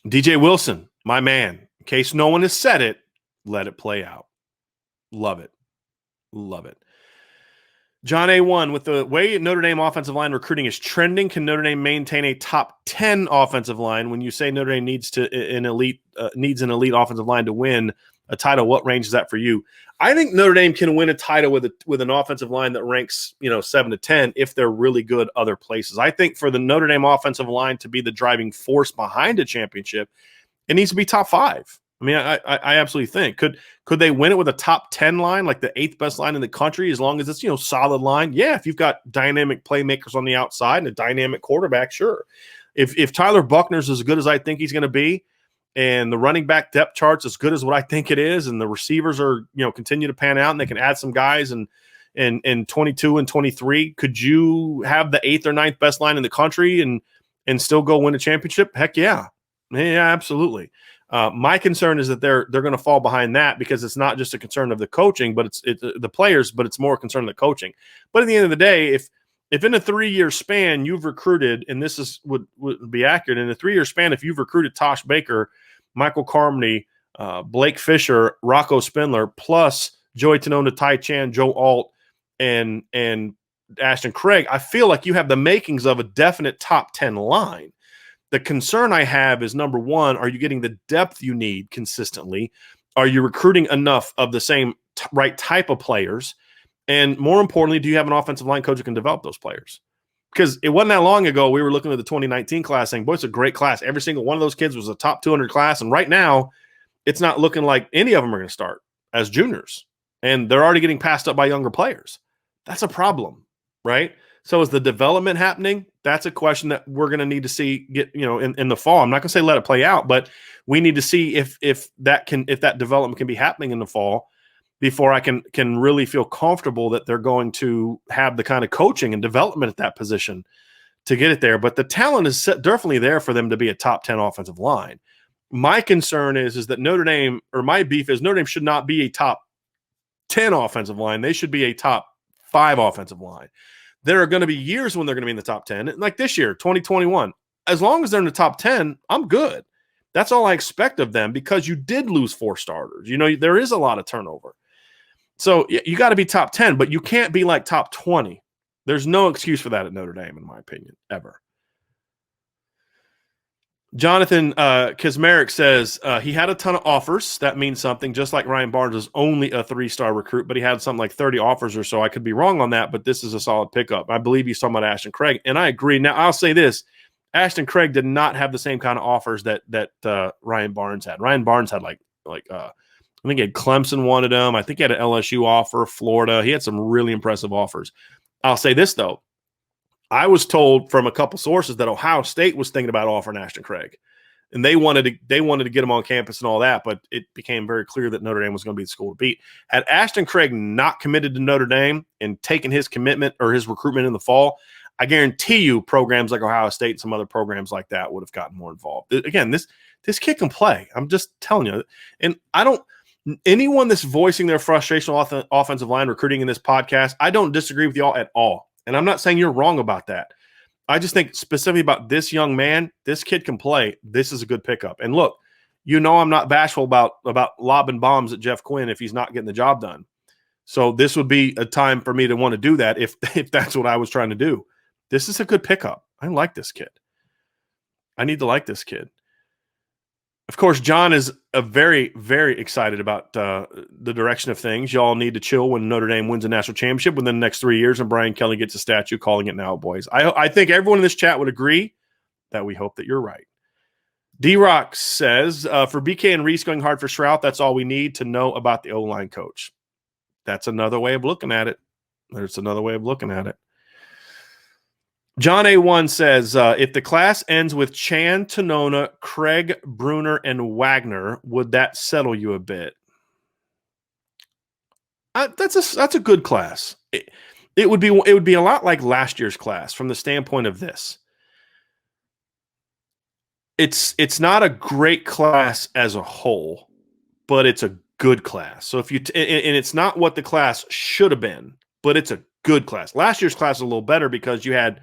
DJ Wilson, my man. In case no one has said it, let it play out. Love it. Love it. John A1, with the way Notre Dame offensive line recruiting is trending, can Notre Dame maintain a top 10 offensive line? When you say Notre Dame needs an elite offensive line to win a title, what range is that for you? I think Notre Dame can win a title with an offensive line that ranks 7 to 10 if they're really good other places. I think for the Notre Dame offensive line to be the driving force behind a championship, it needs to be top 5. I mean, I absolutely think. Could they win it with a top 10 line, like the 8th best line in the country, as long as it's, solid line? Yeah, if you've got dynamic playmakers on the outside and a dynamic quarterback, sure. If Tyler Buckner's as good as I think he's going to be, and the running back depth chart's as good as what I think it is, and the receivers are, continue to pan out, and they can add some guys in 22 and 23, could you have the 8th or 9th best line in the country and still go win a championship? Heck yeah. Yeah, absolutely. My concern is that they're going to fall behind that because it's not just a concern of the coaching, but it's the players, but it's more a concern of the coaching. But at the end of the day, if in a 3-year span you've recruited, and this would be accurate, in a 3-year span, if you've recruited Tosh Baker, Michael Carmody, Blake Fisher, Rocco Spindler, plus Joey Tenona, Ty Chan, Joe Alt, and Ashton Craig, I feel like you have the makings of a definite top 10 line. The concern I have is, number one, are you getting the depth you need consistently? Are you recruiting enough of the same right type of players? And more importantly, do you have an offensive line coach who can develop those players? Because it wasn't that long ago we were looking at the 2019 class saying, boy, it's a great class. Every single one of those kids was a top 200 class. And right now, it's not looking like any of them are going to start as juniors. And they're already getting passed up by younger players. That's a problem, right? So is the development happening? That's a question that we're going to need to see get, in the fall. I'm not going to say let it play out, but we need to see if that development can be happening in the fall before I can really feel comfortable that they're going to have the kind of coaching and development at that position to get it there. But the talent is definitely there for them to be a top 10 offensive line. My concern is that Notre Dame, or my beef is Notre Dame should not be a top 10 offensive line. They should be a top 5 offensive line. There are going to be years when they're going to be in the top 10, like this year, 2021. As long as they're in the top 10, I'm good. That's all I expect of them because you did lose 4 starters. There is a lot of turnover. So you got to be top 10, but you can't be like top 20. There's no excuse for that at Notre Dame, in my opinion, ever. Jonathan Kismerick says he had a ton of offers. That means something. Just like Ryan Barnes was only a 3-star recruit, but he had something like 30 offers or so. I could be wrong on that, but this is a solid pickup. I believe he's talking about Ashton Craig, and I agree. Now, I'll say this. Ashton Craig did not have the same kind of offers that Ryan Barnes had. Ryan Barnes had I think he had Clemson wanted him. I think he had an LSU offer, Florida. He had some really impressive offers. I'll say this, though. I was told from a couple sources that Ohio State was thinking about offering Ashton Craig, and they wanted to get him on campus and all that, but it became very clear that Notre Dame was going to be the school to beat. Had Ashton Craig not committed to Notre Dame and taken his commitment or his recruitment in the fall, I guarantee you programs like Ohio State and some other programs like that would have gotten more involved. Again, this kid can play. I'm just telling you. And anyone that's voicing their frustration on offensive line recruiting in this podcast, I don't disagree with y'all at all. And I'm not saying you're wrong about that. I just think specifically about this young man, this kid can play. This is a good pickup. And look, I'm not bashful about lobbing bombs at Jeff Quinn if he's not getting the job done. So this would be a time for me to want to do that if that's what I was trying to do. This is a good pickup. I like this kid. I need to like this kid. Of course, John is very, very excited about the direction of things. Y'all need to chill when Notre Dame wins a national championship within the next 3 years and Brian Kelly gets a statue calling it now, boys. I think everyone in this chat would agree that we hope that you're right. D-Rock says, for BK and Reese going hard for Shrout, that's all we need to know about the O-line coach. That's another way of looking at it. There's another way of looking at it. John A1 says, if the class ends with Chan, Tonona, Craig, Bruner, and Wagner, would that settle you a bit? That's a good class. It would be a lot like last year's class from the standpoint of this. It's not a great class as a whole, but it's a good class. So if you and it's not what the class should have been, but it's a good class. Last year's class was a little better because you had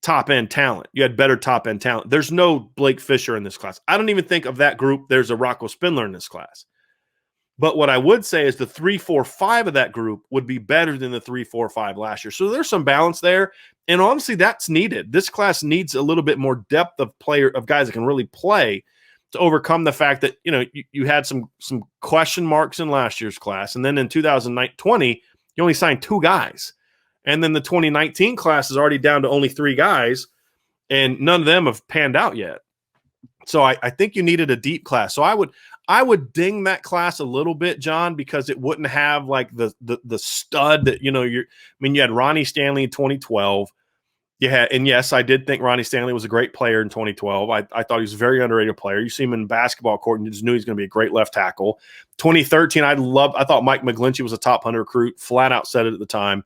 top end talent. You had better top end talent. There's no Blake Fisher in this class. I don't even think of that group. There's a Rocco Spindler in this class. But what I would say is the 3, 4, 5 of that group would be better than the 3, 4, 5 last year. So there's some balance there. And honestly, that's needed. This class needs a little bit more depth of guys that can really play to overcome the fact that, you had some question marks in last year's class. And then in 2020, you only signed 2 guys. And then the 2019 class is already down to only 3 guys, and none of them have panned out yet. So I think you needed a deep class. So I would ding that class a little bit, John, because it wouldn't have like the stud that, you had Ronnie Stanley in 2012. And yes, I did think Ronnie Stanley was a great player in 2012. I thought he was a very underrated player. You see him in basketball court and you just knew he's going to be a great left tackle. 2013, I thought Mike McGlinchey was a top 100 recruit, flat out said it at the time.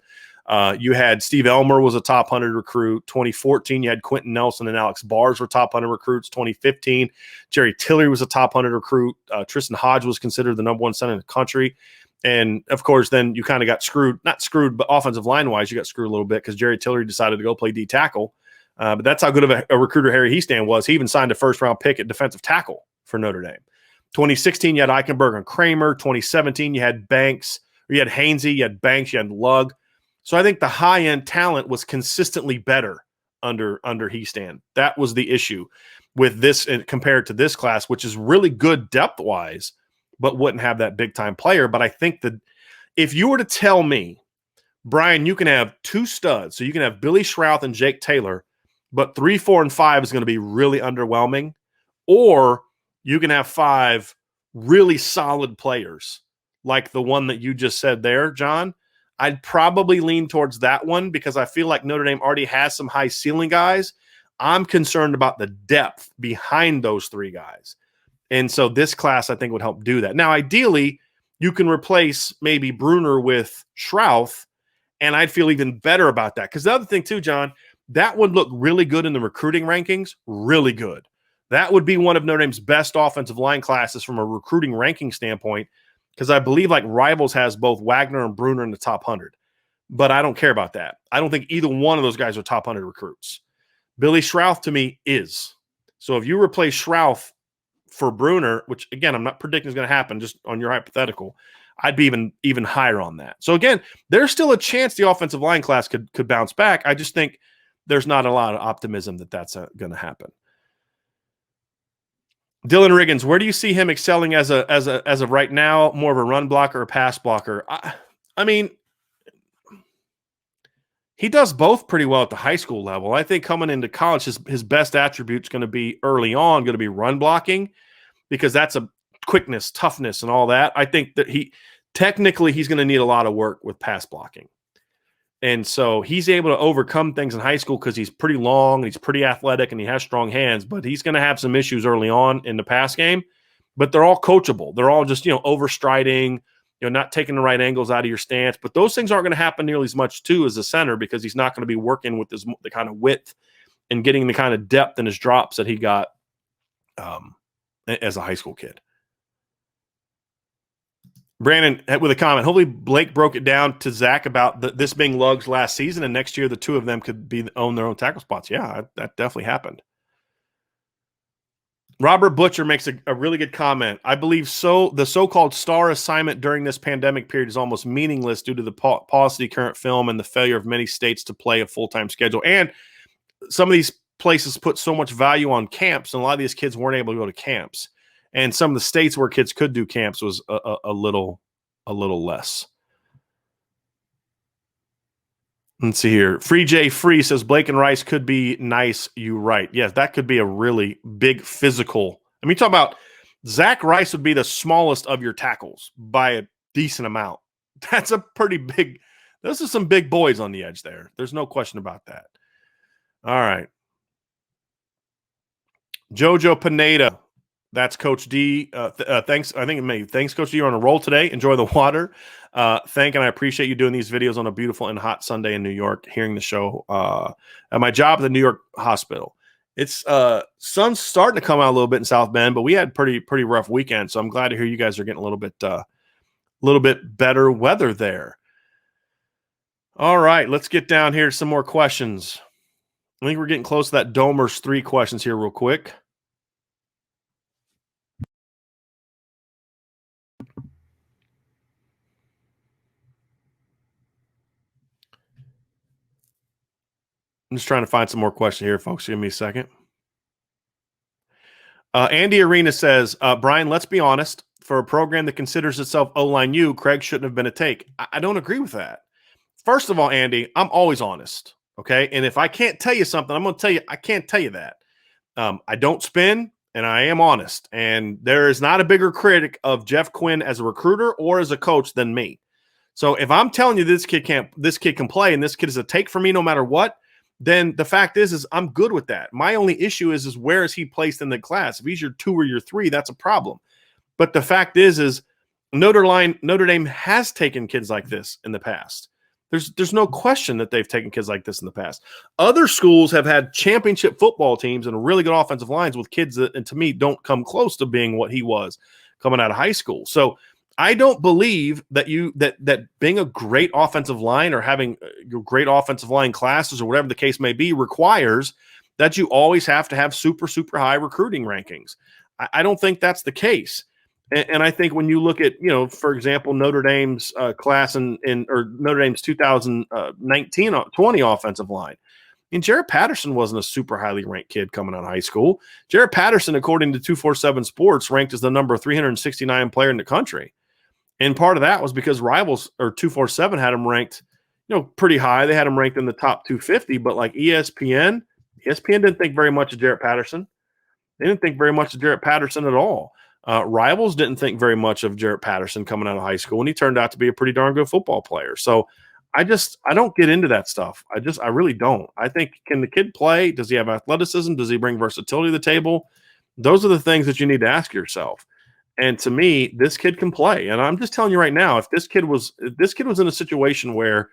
You had Steve Elmer was a top 100 recruit. 2014, you had Quentin Nelson and Alex Bars were top 100 recruits. 2015, Jerry Tillery was a top 100 recruit. Tristan Hodge was considered the number 1 center in the country. And, of course, then you kind of got screwed. Not screwed, but offensive line-wise, you got screwed a little bit because Jerry Tillery decided to go play D-tackle. But that's how good of a recruiter Harry Heastan was. He even signed a first-round pick at defensive tackle for Notre Dame. 2016, you had Eichenberg and Kramer. 2017, you had Banks. Or you had Hainsey, you had Banks, you had Lugg. So I think the high-end talent was consistently better under Heastan. That was the issue with this compared to this class, which is really good depth-wise, but wouldn't have that big-time player. But I think that if you were to tell me, Brian, you can have 2 studs, so you can have Billy Schrouth and Jake Taylor, but 3, 4, and 5 is going to be really underwhelming, or you can have 5 really solid players like the one that you just said there, John, I'd probably lean towards that one because I feel like Notre Dame already has some high ceiling guys. I'm concerned about the depth behind those 3 guys. And so this class, I think, would help do that. Now, ideally, you can replace maybe Bruner with Schrouth, and I'd feel even better about that. Because the other thing, too, John, that would look really good in the recruiting rankings, really good. That would be one of Notre Dame's best offensive line classes from a recruiting ranking standpoint, because I believe like Rivals has both Wagner and Bruner in the top 100. But I don't care about that. I don't think either one of those guys are top 100 recruits. Billy Schrouth, to me, is. So if you replace Schrouth for Bruner, which, again, I'm not predicting is going to happen, just on your hypothetical, I'd be even higher on that. So, again, there's still a chance the offensive line class could bounce back. I just think there's not a lot of optimism that that's going to happen. Dylan Riggins, where do you see him excelling as of right now? More of a run blocker or pass blocker? I mean, he does both pretty well at the high school level. I think coming into college, his best attribute is going to be early on, going to be run blocking, because that's a quickness, toughness, and all that. I think that he's going to need a lot of work with pass blocking. And so he's able to overcome things in high school because he's pretty long and he's pretty athletic and he has strong hands, but he's going to have some issues early on in the pass game. But they're all coachable. They're all just, overstriding, not taking the right angles out of your stance. But those things aren't going to happen nearly as much, too, as a center, because he's not going to be working with the kind of width and getting the kind of depth in his drops that he got as a high school kid. Brandon with a comment. Hopefully Blake broke it down to Zach about this being Lugg's last season, and next year the 2 of them could own their own tackle spots. Yeah, that definitely happened. Robert Butcher makes a really good comment. I believe the so-called star assignment during this pandemic period is almost meaningless due to the paucity of current film and the failure of many states to play a full-time schedule. And some of these places put so much value on camps, and a lot of these kids weren't able to go to camps. And some of the states where kids could do camps was a little less. Let's see here. Free J Free says Blake and Rice could be nice. You right. Yes, that could be a really big physical I mean, talk about Zach Rice would be the smallest of your tackles by a decent amount. That's a pretty big. Those are some big boys on the edge there. There's no question about that. All right. Jojo Pineda. That's Coach D. Thanks. I think it may. Thanks, Coach D. You're on a roll today. Enjoy the water. And I appreciate you doing these videos on a beautiful and hot Sunday in New York, hearing the show. At my job at the New York hospital. It's sun's starting to come out a little bit in South Bend, but we had pretty rough weekend. So I'm glad to hear you guys are getting a little bit better weather there. All right, let's get down here to some more questions. I think we're getting close to that Domer's 3 questions here real quick. I'm just trying to find some more questions here, folks. Give me a second. Andy Arena says, Brian, let's be honest. For a program that considers itself O-line U, Craig shouldn't have been a take. I don't agree with that. First of all, Andy, I'm always honest, okay? And if I can't tell you something, I'm going to tell you I can't tell you that. I don't spin, and I am honest. And there is not a bigger critic of Jeff Quinn as a recruiter or as a coach than me. So if I'm telling you this kid can play and this kid is a take for me no matter what, then the fact is I'm good with that. My only issue is where is he placed in the class? If he's your 2 or your 3, that's a problem. But the fact is Notre Dame has taken kids like this in the past. There's no question that they've taken kids like this in the past. Other schools have had championship football teams and really good offensive lines with kids that, and to me, don't come close to being what he was coming out of high school. So I don't believe that that being a great offensive line or having great offensive line classes or whatever the case may be requires that you always have to have super high recruiting rankings. I don't think that's the case. And I think when you look at, for example, Notre Dame's class or Notre Dame's 2019-20 offensive line, Jarrett Patterson wasn't a super highly ranked kid coming out of high school. Jarrett Patterson, according to 247 Sports, ranked as the number 369 player in the country. And part of that was because Rivals or 247 had him ranked, pretty high. They had him ranked in the top 250, but like ESPN didn't think very much of Jarrett Patterson. They didn't think very much of Jarrett Patterson at all. Rivals didn't think very much of Jarrett Patterson coming out of high school, and he turned out to be a pretty darn good football player. So I don't get into that stuff. I really don't. I think, can the kid play? Does he have athleticism? Does he bring versatility to the table? Those are the things that you need to ask yourself. And to me, this kid can play. And I'm just telling you right now, if this kid was in a situation where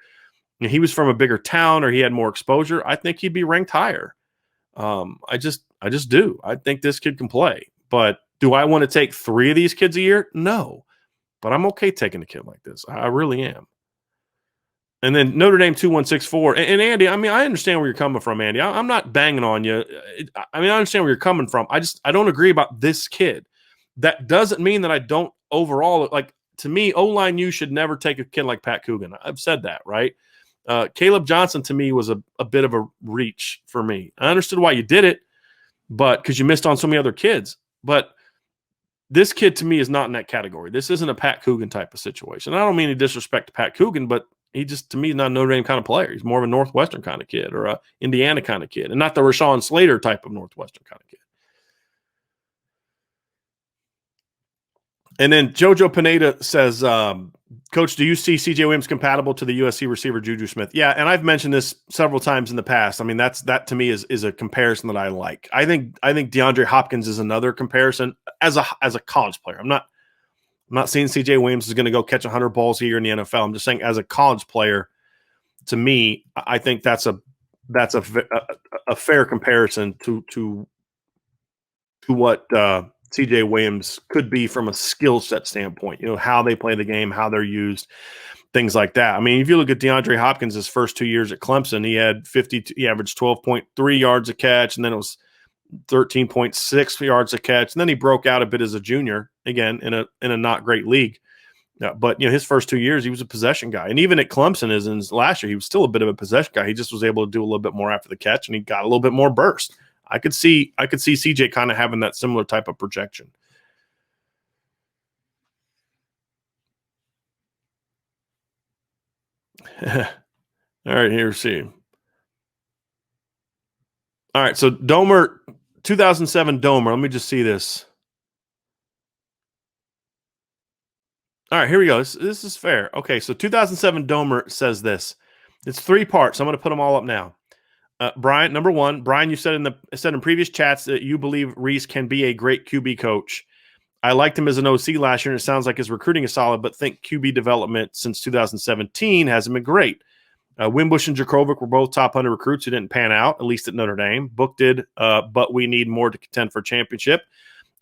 he was from a bigger town or he had more exposure, I think he'd be ranked higher. I just do. I think this kid can play. But do I want to take 3 of these kids a year? No. But I'm okay taking a kid like this. I really am. And then Notre Dame 2164. And Andy, I mean, I understand where you're coming from, Andy. I'm not banging on you. I understand where you're coming from. I don't agree about this kid. That doesn't mean that I don't overall. Like, to me, O-line U should never take a kid like Pat Coogan. I've said that, right? Caleb Johnson, to me, was a bit of a reach for me. I understood why you did it, but because you missed on so many other kids. But this kid, to me, is not in that category. This isn't a Pat Coogan type of situation. I don't mean to disrespect Pat Coogan, but he just, to me, is not a Notre Dame kind of player. He's more of a Northwestern kind of kid or a Indiana kind of kid, and not the Rashawn Slater type of Northwestern kind of kid. And then Jojo Pineda says, Coach, do you see C.J. Williams compatible to the USC receiver Juju Smith? Yeah, and I've mentioned this several times in the past. I mean, that to me is a comparison that I like. I think DeAndre Hopkins is another comparison as a college player. I'm not saying C.J. Williams is going to go catch 100 balls a year in the NFL. I'm just saying as a college player, to me, I think that's a fair comparison to what C.J. Williams could be from a skill set standpoint, how they play the game, how they're used, things like that. I mean, if you look at DeAndre Hopkins' his first 2 years at Clemson, he averaged 12.3 yards a catch, and then it was 13.6 yards a catch. And then he broke out a bit as a junior, again, in a not great league. But his first 2 years, he was a possession guy. And even at Clemson, as in last year, he was still a bit of a possession guy. He just was able to do a little bit more after the catch, and he got a little bit more burst. I could see CJ kind of having that similar type of projection. All right, here's see. All right, so Domer, 2007 Domer. Let me just see this. All right, here we go. This is fair. Okay, so 2007 Domer says this. It's 3 parts. I'm going to put them all up now. Brian, number one, Brian, you said in previous chats that you believe Reese can be a great QB coach. I liked him as an OC last year, and it sounds like his recruiting is solid, but think QB development since 2017 hasn't been great. Wimbush and Jakovic were both top 100 recruits who didn't pan out, at least at Notre Dame. Book did, but we need more to contend for championship.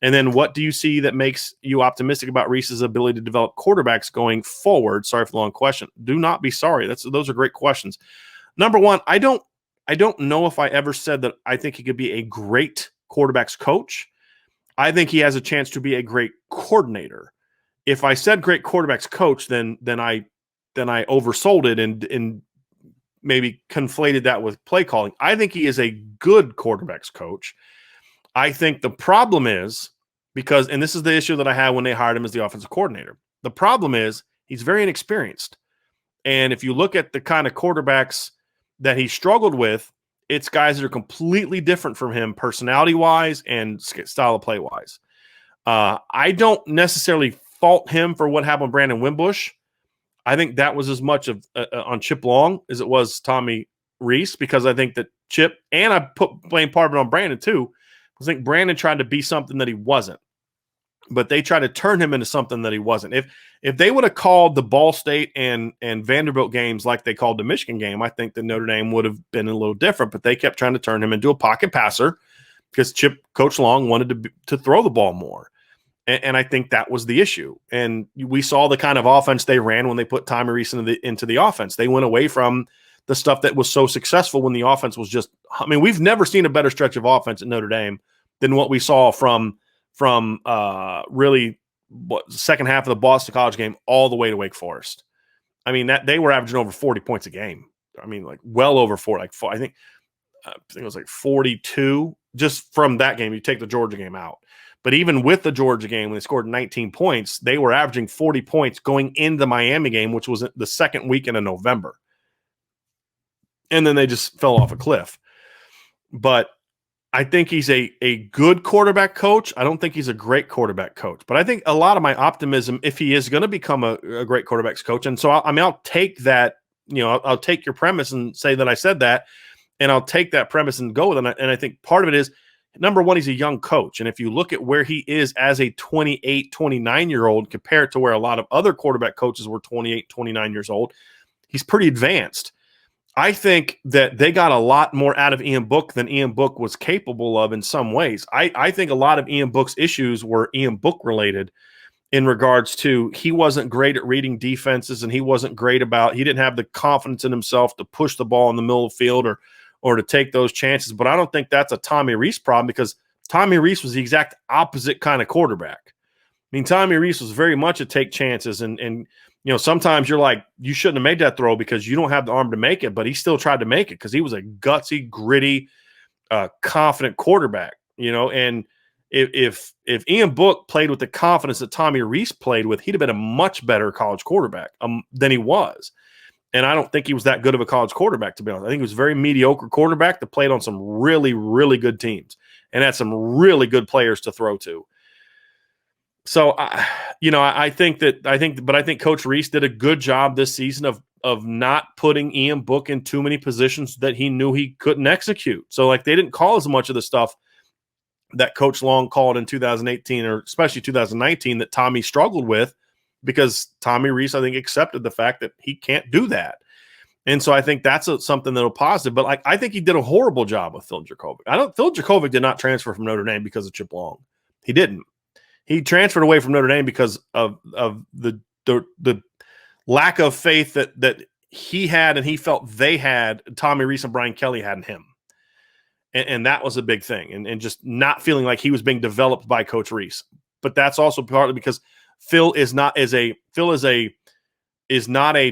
And then what do you see that makes you optimistic about Reese's ability to develop quarterbacks going forward? Sorry for the long question. Do not be sorry. Those are great questions. Number one, I don't know if I ever said that I think he could be a great quarterbacks coach. I think he has a chance to be a great coordinator. If I said great quarterbacks coach, then I oversold it and maybe conflated that with play calling. I think he is a good quarterbacks coach. I think the problem is and this is the issue that I had when they hired him as the offensive coordinator. The problem is he's very inexperienced. And if you look at the kind of quarterbacks that he struggled with, it's guys that are completely different from him personality-wise and style of play-wise. I don't necessarily fault him for what happened with Brandon Wimbush. I think that was as much of on Chip Long as it was Tommy Reese, because I think that Chip, and I blame part of it on Brandon too, I think Brandon tried to be something that he wasn't, but they tried to turn him into something that he wasn't. If they would have called the Ball State and Vanderbilt games like they called the Michigan game, I think that Notre Dame would have been a little different, but they kept trying to turn him into a pocket passer because Coach Long wanted to throw the ball more. And I think that was the issue. And we saw the kind of offense they ran when they put Tommy Reese into the offense. They went away from the stuff that was so successful when the offense was just – I mean, we've never seen a better stretch of offense at Notre Dame than what we saw from really the second half of the Boston College game all the way to Wake Forest. I mean, that they were averaging over 40 points a game. I mean, like well over 4. I think it was like 42 just from that game. You take the Georgia game out. But even with the Georgia game, when they scored 19 points, they were averaging 40 points going into the Miami game, which was the second weekend of November. And then they just fell off a cliff. But I think he's a good quarterback coach. I don't think he's a great quarterback coach. But I think a lot of my optimism, if he is going to become a great quarterbacks coach, and so I'll take that, I'll take your premise and say that I said that, and I'll take that premise and go with it. And I think part of it is, number one, he's a young coach. And if you look at where he is as a 28, 29-year-old compared to where a lot of other quarterback coaches were 28, 29 years old, he's pretty advanced. I think that they got a lot more out of Ian Book than Ian Book was capable of in some ways. I think a lot of Ian Book's issues were Ian Book related in regards to he wasn't great at reading defenses, and he didn't have the confidence in himself to push the ball in the middle of the field or to take those chances. But I don't think that's a Tommy Reese problem, because Tommy Reese was the exact opposite kind of quarterback. I mean, Tommy Reese was very much a take chances, and sometimes you're like, you shouldn't have made that throw because you don't have the arm to make it, but he still tried to make it because he was a gutsy, gritty, confident quarterback, and if Ian Book played with the confidence that Tommy Reese played with, he'd have been a much better college quarterback than he was. And I don't think he was that good of a college quarterback, to be honest. I think he was a very mediocre quarterback that played on some really, really good teams and had some really good players to throw to. So, I think Coach Reese did a good job this season of not putting Ian Book in too many positions that he knew he couldn't execute. So, they didn't call as much of the stuff that Coach Long called in 2018 or especially 2019 that Tommy struggled with, because Tommy Reese, I think, accepted the fact that he can't do that. And so I think that's something that'll positive. But I think he did a horrible job with Phil Jakovic. Phil Jakovic did not transfer from Notre Dame because of Chip Long. He didn't. He transferred away from Notre Dame because of the lack of faith that he had and he felt they had, Tommy Reese and Brian Kelly had in him. And that was a big thing. And just not feeling like he was being developed by Coach Reese. But that's also partly because Phil is not a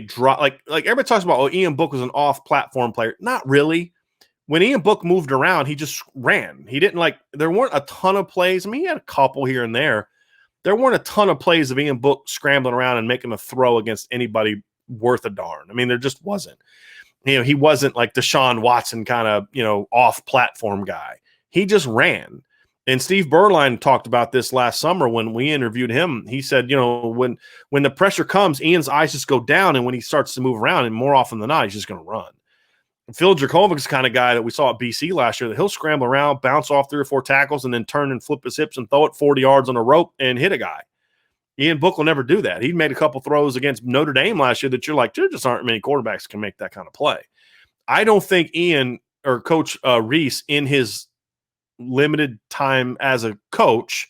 drop, like everybody talks about, Ian Book was an off-platform player. Not really. When Ian Book moved around, he just ran. He didn't there weren't a ton of plays. I mean, he had a couple here and there. There weren't a ton of plays of Ian Book scrambling around and making a throw against anybody worth a darn. I mean, there just wasn't. He wasn't like Deshaun Watson kind of, off-platform guy. He just ran. And Steve Berline talked about this last summer when we interviewed him. He said, when the pressure comes, Ian's eyes just go down, and when he starts to move around, and more often than not, he's just going to run. Phil Dracovich's the kind of guy that we saw at BC last year that he'll scramble around, bounce off 3 or 4 tackles, and then turn and flip his hips and throw it 40 yards on a rope and hit a guy. Ian Book will never do that. He made a couple throws against Notre Dame last year that you're like, there just aren't many quarterbacks that can make that kind of play. I don't think Ian or Coach Reese in his limited time as a coach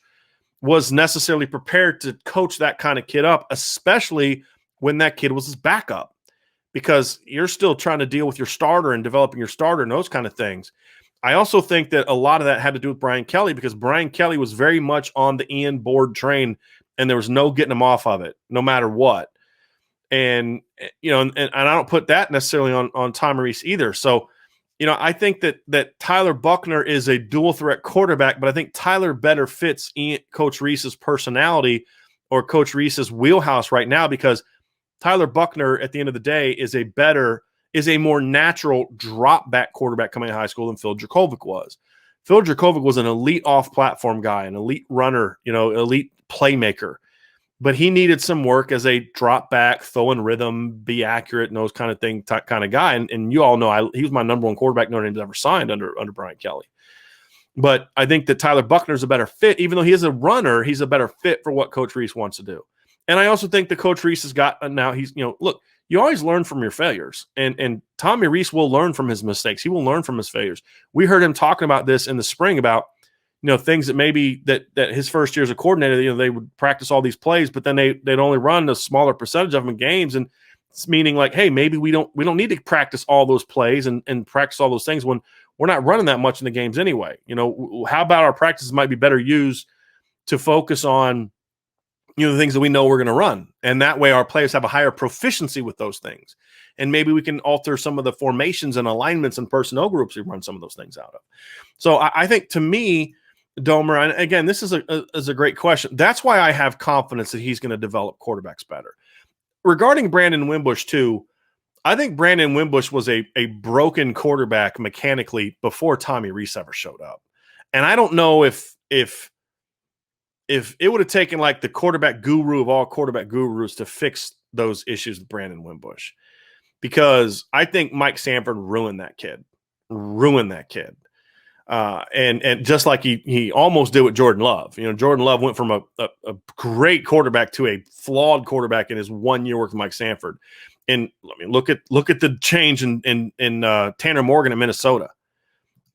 was necessarily prepared to coach that kind of kid up, especially when that kid was his backup, because you're still trying to deal with your starter and developing your starter and those kind of things. I also think that a lot of that had to do with Brian Kelly, because Brian Kelly was very much on the Ian board train, and there was no getting him off of it, no matter what. And and I don't put that necessarily on Tom Reese either. So, I think that Tyler Buckner is a dual threat quarterback, but I think Tyler better fits Coach Reese's personality or Coach Reese's wheelhouse right now, because Tyler Buckner, at the end of the day, is a more natural drop back quarterback coming out of high school than Phil Dracovic was. Phil Dracovic was an elite off platform guy, an elite runner, elite playmaker. But he needed some work as a drop back, throw in rhythm, be accurate, and those kind of thing, kind of guy. And you all know he was my number one quarterback Notre Dame's ever signed under Brian Kelly. But I think that Tyler Buckner's a better fit. Even though he is a runner, he's a better fit for what Coach Reese wants to do. And I also think that Coach Reese has got now look, you always learn from your failures. And Tommy Reese will learn from his mistakes. He will learn from his failures. We heard him talking about this in the spring about things that maybe that his first year as a coordinator, they would practice all these plays, but then they'd only run a smaller percentage of them in games. And it's meaning like, hey, maybe we don't need to practice all those plays and practice all those things when we're not running that much in the games anyway. How about our practices might be better used to focus on, the things that we know we're going to run. And that way our players have a higher proficiency with those things. And maybe we can alter some of the formations and alignments and personnel groups we run some of those things out of. So I think, to me, Domer, and again, this is a great question. That's why I have confidence that he's going to develop quarterbacks better. Regarding Brandon Wimbush, too, I think Brandon Wimbush was a broken quarterback mechanically before Tommy Reese ever showed up. And I don't know if it would have taken like the quarterback guru of all quarterback gurus to fix those issues with Brandon Wimbush, because I think Mike Sanford ruined that kid. And just like he almost did with Jordan Love. Jordan Love went from a great quarterback to a flawed quarterback in his 1 year work with Mike Sanford. And look at the change in Tanner Morgan in Minnesota,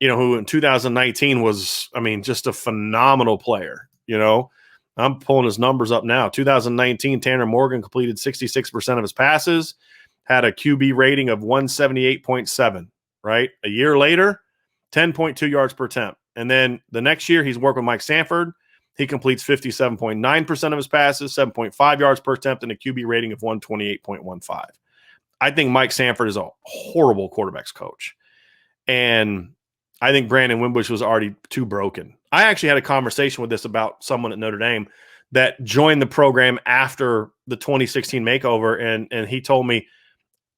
who in 2019 was, just a phenomenal player. I'm pulling his numbers up now. 2019, Tanner Morgan completed 66% of his passes, had a QB rating of 178.7, right? A year later, 10.2 yards per attempt. And then the next year, he's working with Mike Sanford. He completes 57.9% of his passes, 7.5 yards per attempt, and a QB rating of 128.15. I think Mike Sanford is a horrible quarterbacks coach. And I think Brandon Wimbush was already too broken. I actually had a conversation with this about someone at Notre Dame that joined the program after the 2016 makeover. And he told me,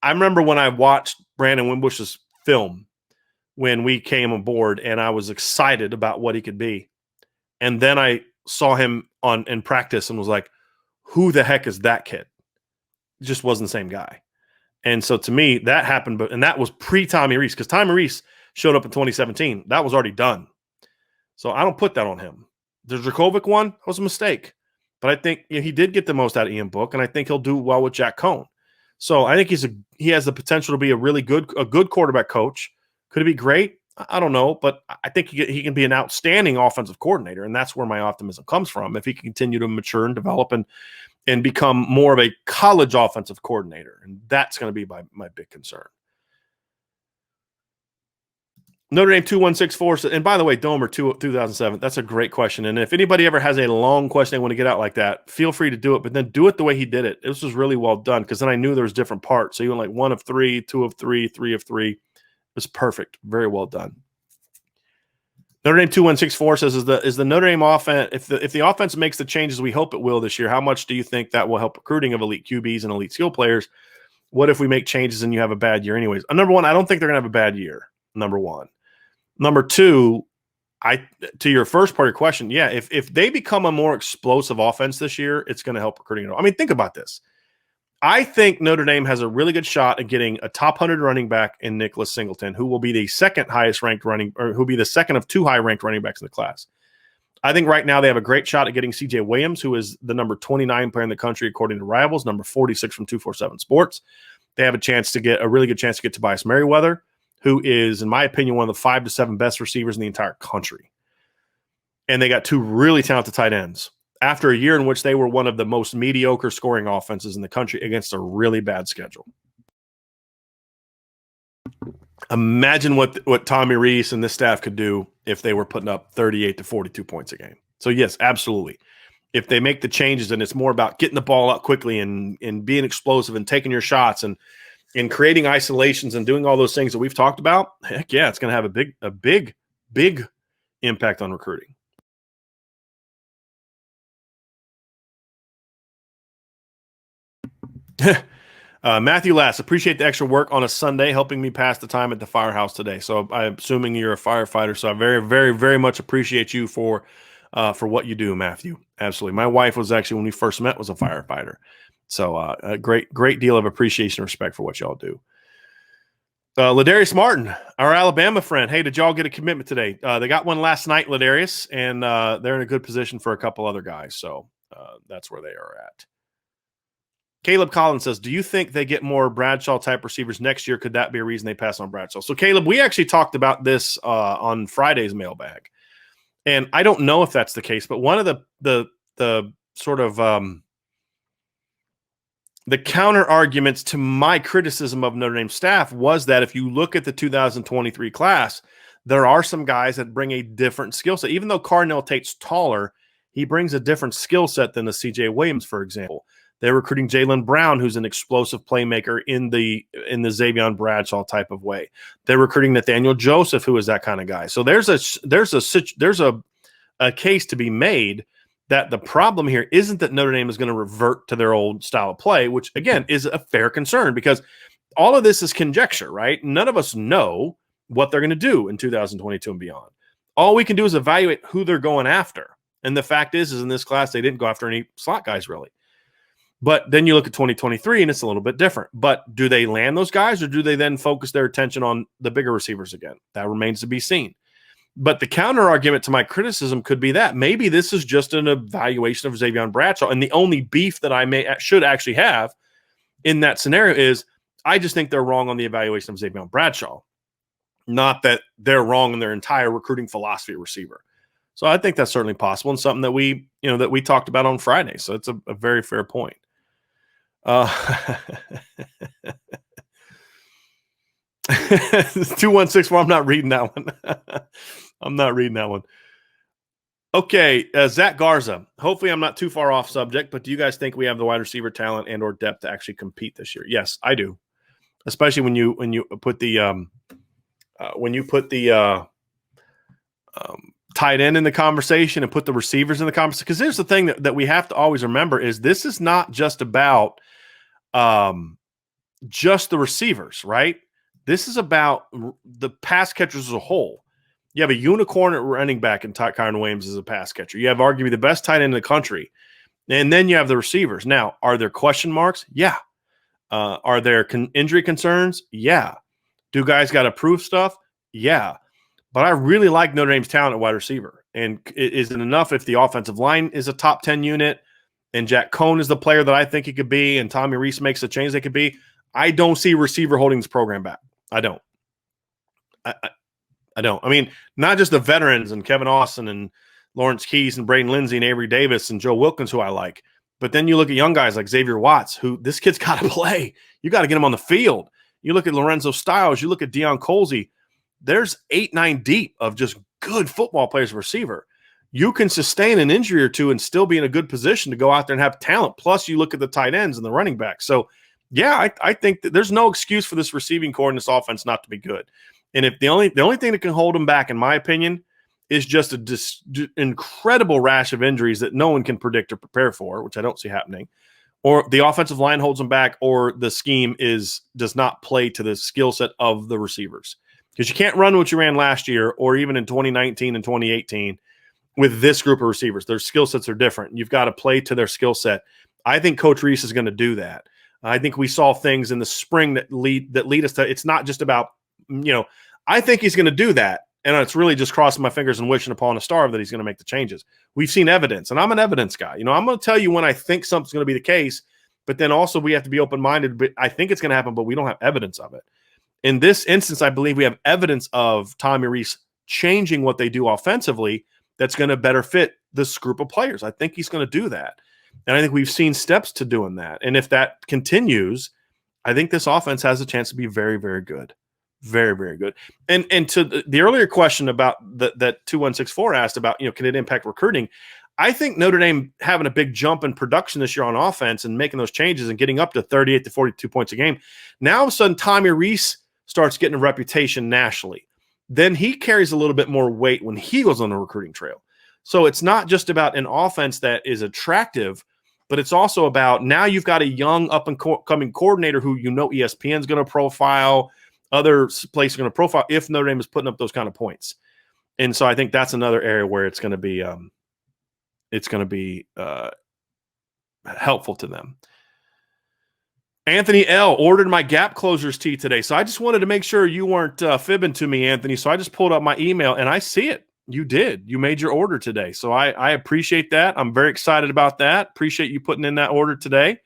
I remember when I watched Brandon Wimbush's film when we came aboard, and I was excited about what he could be. And then I saw him in practice and was like, who the heck is that kid? It just wasn't the same guy. And so to me, that happened, and that was pre-Tommy Reese, because Tommy Reese showed up in 2017. That was already done. So I don't put that on him. The Dracovic one was a mistake. But I think he did get the most out of Ian Book, and I think he'll do well with Jack Cohn. So I think he has the potential to be a good quarterback coach. Could it be great? I don't know, but I think he can be an outstanding offensive coordinator, and that's where my optimism comes from. If he can continue to mature and develop and become more of a college offensive coordinator, and that's going to be my big concern. Notre Dame 2164 says, and by the way, Domer 2007, that's a great question. And if anybody ever has a long question they want to get out like that, feel free to do it, but then do it the way he did it. This was really well done, because then I knew there was different parts. So you went like 1 of 3, 2 of 3, 3 of 3. It was perfect. Very well done. Notre Dame 2164 says, is the Notre Dame offense, if the offense makes the changes we hope it will this year, how much do you think that will help recruiting of elite QBs and elite skill players? What if we make changes and you have a bad year anyways? Number one, I don't think they're going to have a bad year. Number one. Number two, To your first part of your question, yeah, if they become a more explosive offense this year, it's going to help recruiting. I mean, think about this. I think Notre Dame has a really good shot at getting a top 100 running back in Nicholas Singleton, who will be the second highest ranked who will be the second of 2 high ranked running backs in the class. I think right now they have a great shot at getting C.J. Williams, who is the number 29 player in the country according to Rivals, number 46 from 247 Sports. They have a really good chance to get Tobias Merriweather, who is, in my opinion, one of the 5 to 7 best receivers in the entire country. And they got 2 really talented tight ends after a year in which they were one of the most mediocre scoring offenses in the country against a really bad schedule. Imagine what Tommy Rees and this staff could do if they were putting up 38 to 42 points a game. So, yes, absolutely. If they make the changes and it's more about getting the ball out quickly and being explosive and taking your shots and creating isolations and doing all those things that we've talked about, heck yeah, it's going to have a big impact on recruiting. Matthew Lass, appreciate the extra work on a Sunday, helping me pass the time at the firehouse today. So I'm assuming you're a firefighter. So I very, very, very much appreciate you for what you do, Matthew. Absolutely. My wife was actually, when we first met, was a firefighter. So a great deal of appreciation and respect for what y'all do. Ladarius Martin, our Alabama friend. Hey, did y'all get a commitment today? They got one last night, Ladarius, and they're in a good position for a couple other guys. So that's where they are at. Caleb Collins says, do you think they get more Bradshaw-type receivers next year? Could that be a reason they pass on Bradshaw? So, Caleb, we actually talked about this on Friday's mailbag. And I don't know if that's the case, but one of the sort of the counter arguments to my criticism of Notre Dame staff was that if you look at the 2023 class, there are some guys that bring a different skill set. Even though Carnell Tate's taller, he brings a different skill set than the C.J. Williams, for example. They're recruiting Jalen Brown, who's an explosive playmaker in the Xavier Bradshaw type of way. They're recruiting Nathaniel Joseph, who is that kind of guy. So there's a case to be made that the problem here isn't that Notre Dame is going to revert to their old style of play, which again is a fair concern because all of this is conjecture, right? None of us know what they're going to do in 2022 and beyond. All we can do is evaluate who they're going after. And the fact is in this class, they didn't go after any slot guys really. But then you look at 2023 and it's a little bit different. But do they land those guys or do they then focus their attention on the bigger receivers again? That remains to be seen. But the counter argument to my criticism could be that maybe this is just an evaluation of Xavier Bradshaw. And the only beef that I should actually have in that scenario is I just think they're wrong on the evaluation of Xavier Bradshaw, not that they're wrong in their entire recruiting philosophy of receiver. So I think that's certainly possible and something that we talked about on Friday. So it's a very fair point. 2164. I'm not reading that one. I'm not reading that one. Okay, Zach Garza. Hopefully, I'm not too far off subject, but do you guys think we have the wide receiver talent and/or depth to actually compete this year? Yes, I do. Especially when you put the tight end in the conversation and put the receivers in the conversation. Because here's the thing that we have to always remember is this is not just about just the receivers, right? This is about the pass catchers as a whole. You have a unicorn at running back in Kyron Williams as a pass catcher. You have arguably the best tight end in the country. And then you have the receivers. Now, are there question marks? Yeah. Are there injury concerns? Yeah. Do guys got to prove stuff? Yeah. But I really like Notre Dame's talent at wide receiver. And is it enough if the offensive line is a top 10 unit and Jack Cohn is the player that I think he could be and Tommy Rees makes the change they could be? I don't see receiver holding this program back. I don't. I don't. I mean, not just the veterans and Kevin Austin and Lawrence Keys and Braden Lindsey and Avery Davis and Joe Wilkins, who I like. But then you look at young guys like Xavier Watts, who this kid's got to play. You got to get him on the field. You look at Lorenzo Styles. You look at Deion Colsey. There's 8-9 deep of just good football players at receiver. You can sustain an injury or two and still be in a good position to go out there and have talent. Plus, you look at the tight ends and the running backs. So, yeah, I think that there's no excuse for this receiving core in this offense not to be good. And if the only thing that can hold them back, in my opinion, is just an incredible rash of injuries that no one can predict or prepare for, which I don't see happening, or the offensive line holds them back, or the scheme does not play to the skill set of the receivers. because you can't run what you ran last year or even in 2019 and 2018 with this group of receivers. Their skill sets are different. You've got to play to their skill set. I think Coach Reese is going to do that. I think we saw things in the spring that lead us to, it's not just about, I think he's going to do that. And it's really just crossing my fingers and wishing upon a star that he's going to make the changes. We've seen evidence, and I'm an evidence guy. I'm going to tell you when I think something's going to be the case, but then also we have to be open-minded. But I think it's going to happen, but we don't have evidence of it. In this instance, I believe we have evidence of Tommy Reese changing what they do offensively that's going to better fit this group of players. I think he's going to do that. And I think we've seen steps to doing that. And if that continues, I think this offense has a chance to be very, very good. Very, very good. And to the earlier question about that 2164 asked about, can it impact recruiting? I think Notre Dame having a big jump in production this year on offense and making those changes and getting up to 38 to 42 points a game. Now all of a sudden, Tommy Reese starts getting a reputation nationally. Then he carries a little bit more weight when he goes on the recruiting trail. So it's not just about an offense that is attractive, but it's also about now you've got a young up-and-coming coordinator who ESPN's going to profile, other places are going to profile if Notre Dame is putting up those kind of points. And so I think that's another area where it's going to be helpful to them. Anthony L. ordered my gap closures tee today. So I just wanted to make sure you weren't fibbing to me, Anthony. So I just pulled up my email and I see it. You did. You made your order today. So I appreciate that. I'm very excited about that. Appreciate you putting in that order today.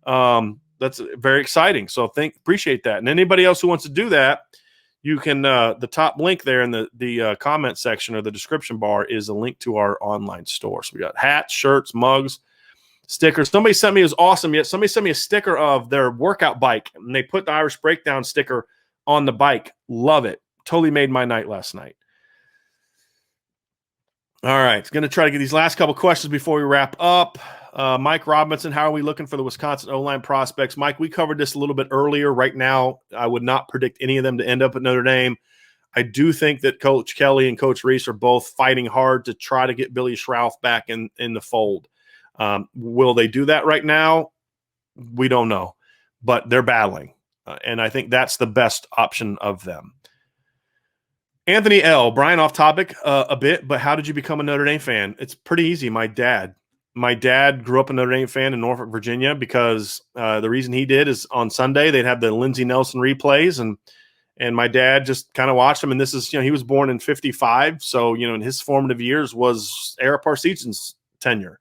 That's very exciting. So appreciate that. And anybody else who wants to do that, you can, the top link there in the comment section or the description bar is a link to our online store. So we got hats, shirts, mugs, stickers. Somebody sent me, it was awesome. Yet somebody sent me a sticker of their workout bike and they put the Irish Breakdown sticker on the bike. Love it. Totally made my night last night. All right. Going to try to get these last couple questions before we wrap up. Mike Robinson, how are we looking for the Wisconsin O-line prospects? Mike, we covered this a little bit earlier. Right now, I would not predict any of them to end up at Notre Dame. I do think that Coach Kelly and Coach Reese are both fighting hard to try to get Billy Schrauth back in the fold. Will they do that right now? We don't know, but they're battling. And I think that's the best option of them. Anthony L. Brian, off topic a bit, but how did you become a Notre Dame fan? It's pretty easy. My dad grew up a Notre Dame fan in Norfolk, Virginia, because the reason he did is on Sunday they'd have the Lindsey Nelson replays, and my dad just kind of watched them. And this is, he was born in 55, so in his formative years was Ara Parseghian's tenure.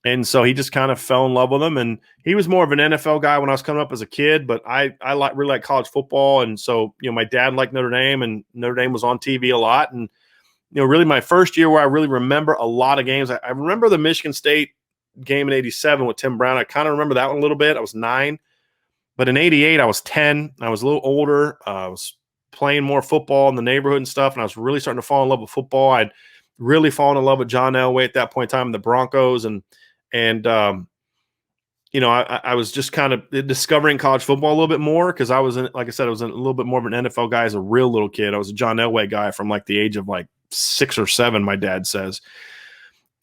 And so he just kind of fell in love with them. And he was more of an NFL guy when I was coming up as a kid, but I really like college football. And so, my dad liked Notre Dame, and Notre Dame was on TV a lot. And, really my first year where I really remember a lot of games, I remember the Michigan State game in 87 with Tim Brown. I kind of remember that one a little bit. I was 9. But in 88, I was 10. I was a little older. I was playing more football in the neighborhood and stuff, and I was really starting to fall in love with football. I'd really fallen in love with John Elway at that point in time in the Broncos. I was just kind of discovering college football a little bit more because I was, like I said, I was a little bit more of an NFL guy as a real little kid. I was a John Elway guy from like the age of like 6 or 7, my dad says.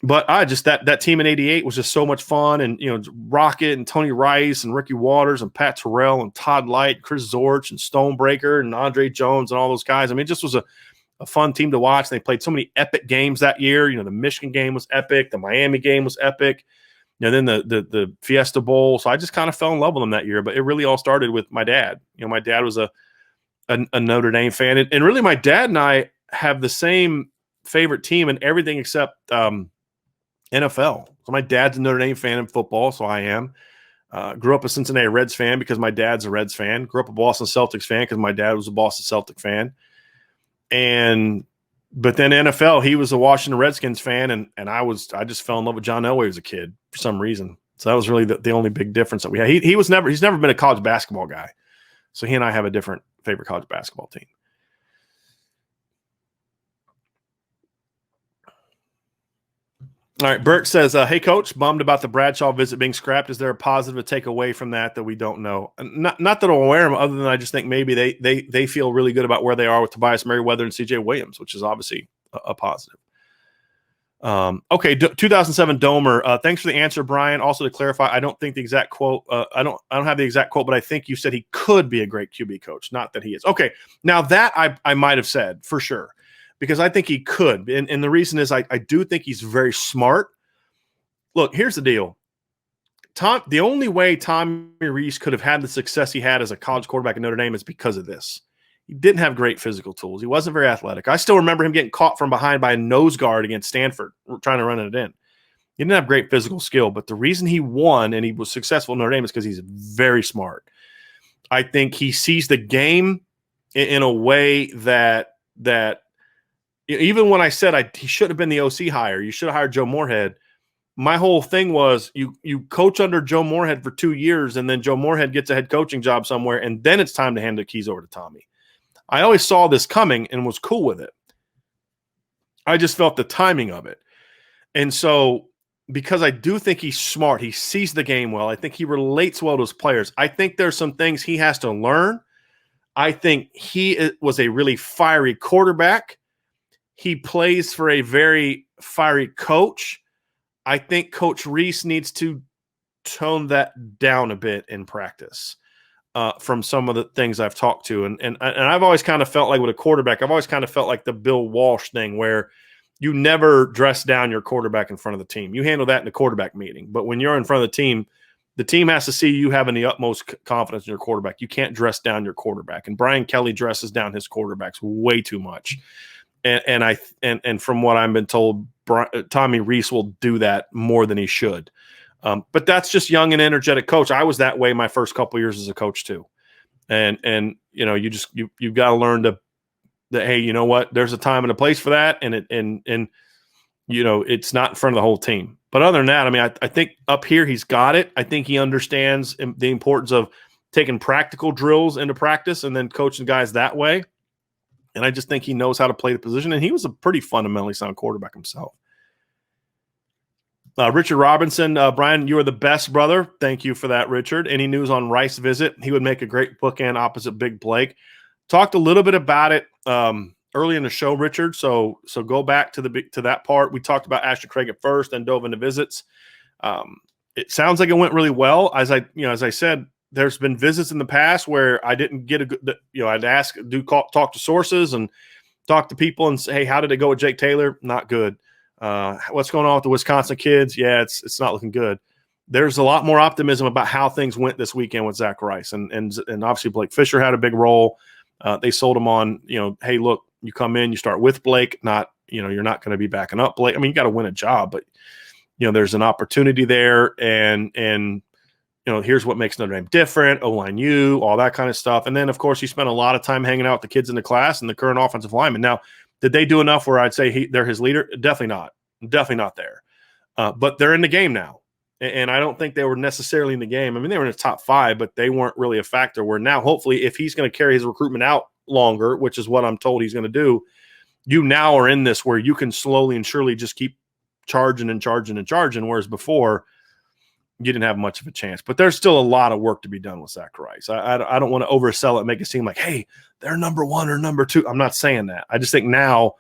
But I just that team in 88 was just so much fun. And, Rocket and Tony Rice and Ricky Waters and Pat Terrell and Todd Light, Chris Zorch and Stonebreaker and Andre Jones and all those guys. I mean, it just was a fun team to watch. They played so many epic games that year. The Michigan game was epic. The Miami game was epic. Then the Fiesta Bowl. So I just kind of fell in love with them that year. But it really all started with my dad. My dad was a Notre Dame fan. And really my dad and I have the same favorite team in everything except NFL. So my dad's a Notre Dame fan in football, so I am. Grew up a Cincinnati Reds fan because my dad's a Reds fan. Grew up a Boston Celtics fan because my dad was a Boston Celtic fan. But then NFL, he was a Washington Redskins fan, and I just fell in love with John Elway as a kid for some reason. So that was really the only big difference that we had. He's never been a college basketball guy. So he and I have a different favorite college basketball team. All right, Bert says, hey, Coach, bummed about the Bradshaw visit being scrapped. Is there a positive to take away from that we don't know? Not that I'm aware of, other than I just think maybe they feel really good about where they are with Tobias Merriweather and C.J. Williams, which is obviously a positive. Okay, 2007 Domer. Thanks for the answer, Brian. Also to clarify, I don't think the exact quote. I don't have the exact quote, but I think you said he could be a great QB coach, not that he is. Okay, now that I might have said for sure, because I think he could, and the reason is I do think he's very smart. Look, here's the deal. The only way Tommy Rees could have had the success he had as a college quarterback at Notre Dame is because of this. He didn't have great physical tools. He wasn't very athletic. I still remember him getting caught from behind by a nose guard against Stanford, trying to run it in. He didn't have great physical skill, but the reason he won and he was successful in Notre Dame is because he's very smart. I think he sees the game in a way that even when I said he should have been the OC hire, you should have hired Joe Moorhead. My whole thing was you coach under Joe Moorhead for 2 years, and then Joe Moorhead gets a head coaching job somewhere, and then it's time to hand the keys over to Tommy. I always saw this coming and was cool with it. I just felt the timing of it. And so because I do think he's smart, he sees the game well, I think he relates well to his players. I think there's some things he has to learn. I think he was a really fiery quarterback. He plays for a very fiery coach. I think Coach Rees needs to tone that down a bit in practice. From some of the things I've talked to. And I've always kind of felt like with a quarterback, I've always kind of felt like the Bill Walsh thing where you never dress down your quarterback in front of the team. You handle that in the quarterback meeting. But when you're in front of the team has to see you having the utmost confidence in your quarterback. You can't dress down your quarterback. And Brian Kelly dresses down his quarterbacks way too much. And from what I've been told, Tommy Rees will do that more than he should. But that's just young and energetic coach. I was that way my first couple years as a coach too. And you've got to learn that, hey, you know what, there's a time and a place for that. And it's not in front of the whole team. But other than that, I mean, I think up here he's got it. I think he understands the importance of taking practical drills into practice and then coaching guys that way. And I just think he knows how to play the position. And he was a pretty fundamentally sound quarterback himself. Richard Robinson, Brian, you are the best, brother. Thank you for that, Richard. Any news on Rice visit? He would make a great bookend opposite Big Blake. Talked a little bit about it early in the show, Richard. So go back to that part. We talked about Ashton Craig at first, then dove into visits. It sounds like it went really well. As I said, there's been visits in the past where I didn't get a good. I'd ask, talk to sources and talk to people and say, hey, how did it go with Jake Taylor? Not good. What's going on with the Wisconsin kids? Yeah, it's not looking good. There's a lot more optimism about how things went this weekend with Zach Rice, and obviously Blake Fisher had a big role. They sold him on, hey, look, you come in, you start with Blake, not, you're not going to be backing up Blake. I mean, you got to win a job, but there's an opportunity there, and here's what makes Notre Dame different, O-line U, all that kind of stuff. And then, of course, he spent a lot of time hanging out with the kids in the class and the current offensive lineman. Now, did they do enough where I'd say they're his leader? Definitely not. Definitely not there. But they're in the game now. And I don't think they were necessarily in the game. I mean, they were in the top 5, but they weren't really a factor. Where now, hopefully, if he's going to carry his recruitment out longer, which is what I'm told he's going to do, you now are in this where you can slowly and surely just keep charging and charging and charging, whereas before you didn't have much of a chance. But there's still a lot of work to be done with Zach Rice. I don't want to oversell it and make it seem like, hey, they're number 1 or number 2. I'm not saying that. I just think now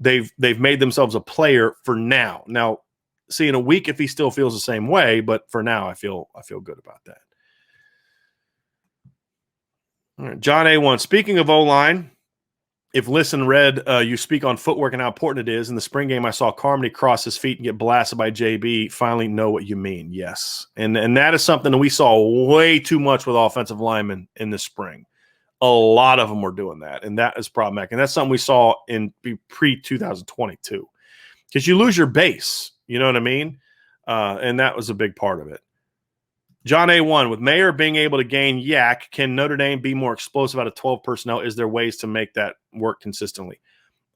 they've made themselves a player for now. Now, see in a week if he still feels the same way, but for now I feel good about that. All right, John A1. Speaking of O-line, if Listen read, you speak on footwork and how important it is. In the spring game, I saw Carmody cross his feet and get blasted by JB. Finally know what you mean. Yes. And that is something that we saw way too much with offensive linemen in the spring. A lot of them were doing that, and that is problematic. And that's something we saw in pre-2022 because you lose your base. You know what I mean? And that was a big part of it. John A1, with Mayer being able to gain yak, can Notre Dame be more explosive out of 12 personnel? Is there ways to make that work consistently?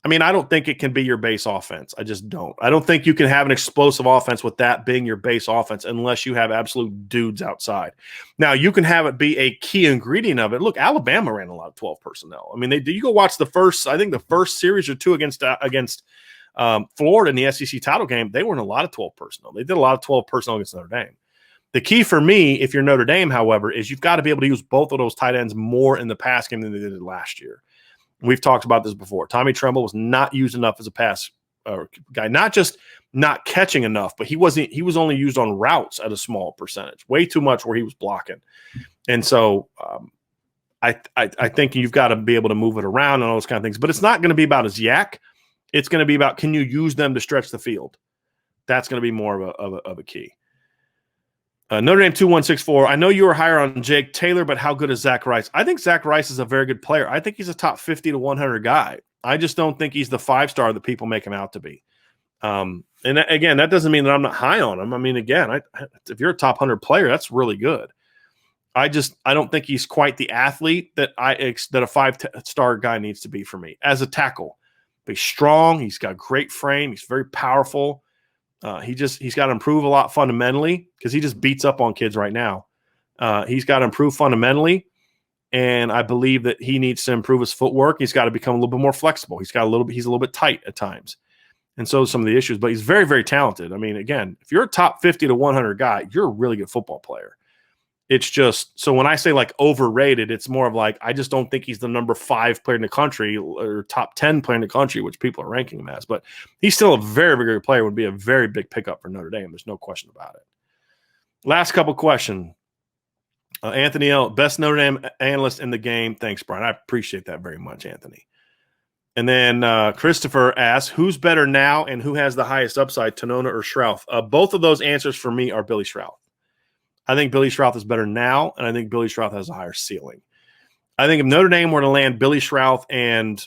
I mean, I don't think it can be your base offense. I just don't. I don't think you can have an explosive offense with that being your base offense unless you have absolute dudes outside. Now, you can have it be a key ingredient of it. Look, Alabama ran a lot of 12 personnel. I mean, you go watch the first series or two against Florida in the SEC title game. They were in a lot of 12 personnel. They did a lot of 12 personnel against Notre Dame. The key for me, if you're Notre Dame, however, is you've got to be able to use both of those tight ends more in the pass game than they did last year. We've talked about this before. Tommy Tremble was not used enough as a pass guy, not just not catching enough, but he was only used on routes at a small percentage, way too much where he was blocking. And so I think you've got to be able to move it around and all those kind of things, but it's not going to be about his yak. It's going to be about, can you use them to stretch the field? That's going to be more of a key. Notre Dame 2164. I know you were higher on Jake Taylor, but how good is Zach Rice? I think Zach Rice is a very good player. I think he's a top 50 to 100 guy. I just don't think he's the 5-star that people make him out to be. And again, that doesn't mean that I'm not high on him. I mean, again, if you're a top 100 player, that's really good. I don't think he's quite the athlete that a 5-star guy needs to be for me as a tackle. But he's strong. He's got a great frame. He's very powerful. He's got to improve a lot fundamentally because he just beats up on kids right now. He's got to improve fundamentally, and I believe that he needs to improve his footwork. He's got to become a little bit more flexible. He's a little bit tight at times, and so some of the issues. But he's very, very talented. I mean, again, if you're a top 50 to 100 guy, you're a really good football player. It's just, so when I say like overrated, it's more of like, I just don't think he's the number 5 player in the country or top 10 player in the country, which people are ranking him as. But he's still a very, very good player, would be a very big pickup for Notre Dame. There's no question about it. Last couple questions. Anthony L., best Notre Dame analyst in the game. Thanks, Brian. I appreciate that very much, Anthony. And then Christopher asks, who's better now and who has the highest upside, Tonona or Schrouth? Both of those answers for me are Billy Schrouth. I think Billy Schrouth is better now, and I think Billy Schrouth has a higher ceiling. I think if Notre Dame were to land Billy Schrouth and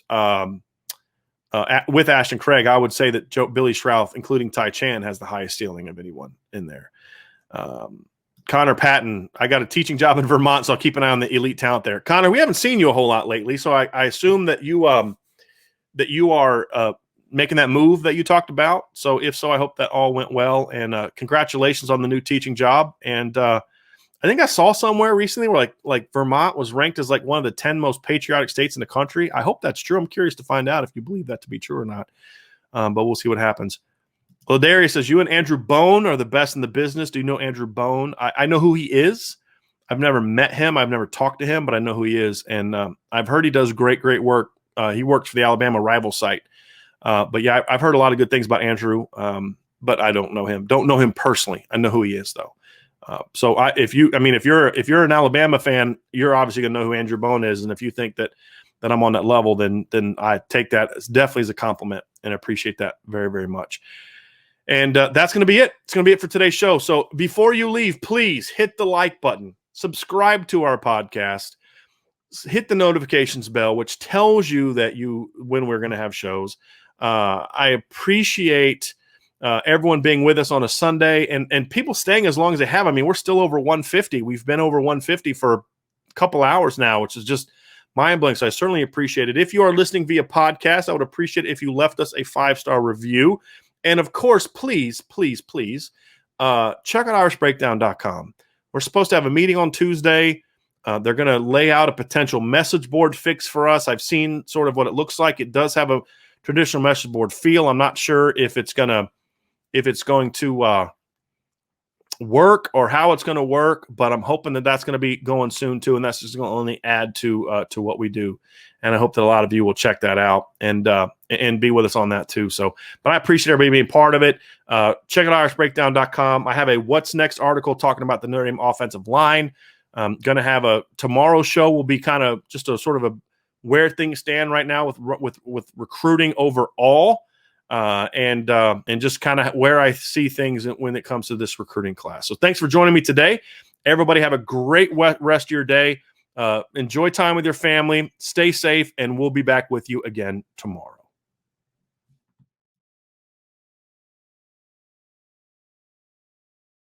with Ashton Craig, I would say that Billy Schrouth, including Ty Chan, has the highest ceiling of anyone in there. Connor Patton, I got a teaching job in Vermont, so I'll keep an eye on the elite talent there. Connor, we haven't seen you a whole lot lately, so I assume that you are making that move that you talked about. So if so, I hope that all went well, and congratulations on the new teaching job. And I think I saw somewhere recently where like Vermont was ranked as like one of the 10 most patriotic states in the country. I hope that's true. I'm curious to find out if you believe that to be true or not. But we'll see what happens. Ladarius says, you and Andrew Bone are the best in the business. Do you know Andrew Bone? I know who he is. I've never met him. I've never talked to him, but I know who he is. And I've heard he does great work. He works for the Alabama rival site. But yeah, I've heard a lot of good things about Andrew, but I don't know him. Don't know him personally. I know who he is though. So if you're an Alabama fan, you're obviously gonna know who Andrew Bone is. And if you think that I'm on that level, then I take that definitely as a compliment and appreciate that very, very much. And that's gonna be it. It's gonna be it for today's show. So before you leave, please hit the like button, subscribe to our podcast, hit the notifications bell, which tells you that when we're going to have shows. I appreciate everyone being with us on a Sunday and people staying as long as they have. I mean, we're still over 150. We've been over 150 for a couple hours now, which is just mind-blowing. So I certainly appreciate it. If you are listening via podcast, I would appreciate it if you left us a 5-star review. And of course, please, please, please check out irishbreakdown.com. We're supposed to have a meeting on Tuesday. They're going to lay out a potential message board fix for us. I've seen sort of what it looks like. It does have a traditional message board feel. I'm not sure if it's going to work or how it's going to work, but I'm hoping that that's going to be going soon too, and that's just going to only add to what we do. And I hope that a lot of you will check that out and be with us on that too. So, but I appreciate everybody being part of it. Check out irishbreakdown.com. I have a What's Next article talking about the Notre Dame offensive line. Going to have tomorrow's show will be kind of just a sort of a where things stand right now with recruiting overall, and just kind of where I see things when it comes to this recruiting class. So thanks for joining me today. Everybody have a great rest of your day. Enjoy time with your family. Stay safe, and we'll be back with you again tomorrow.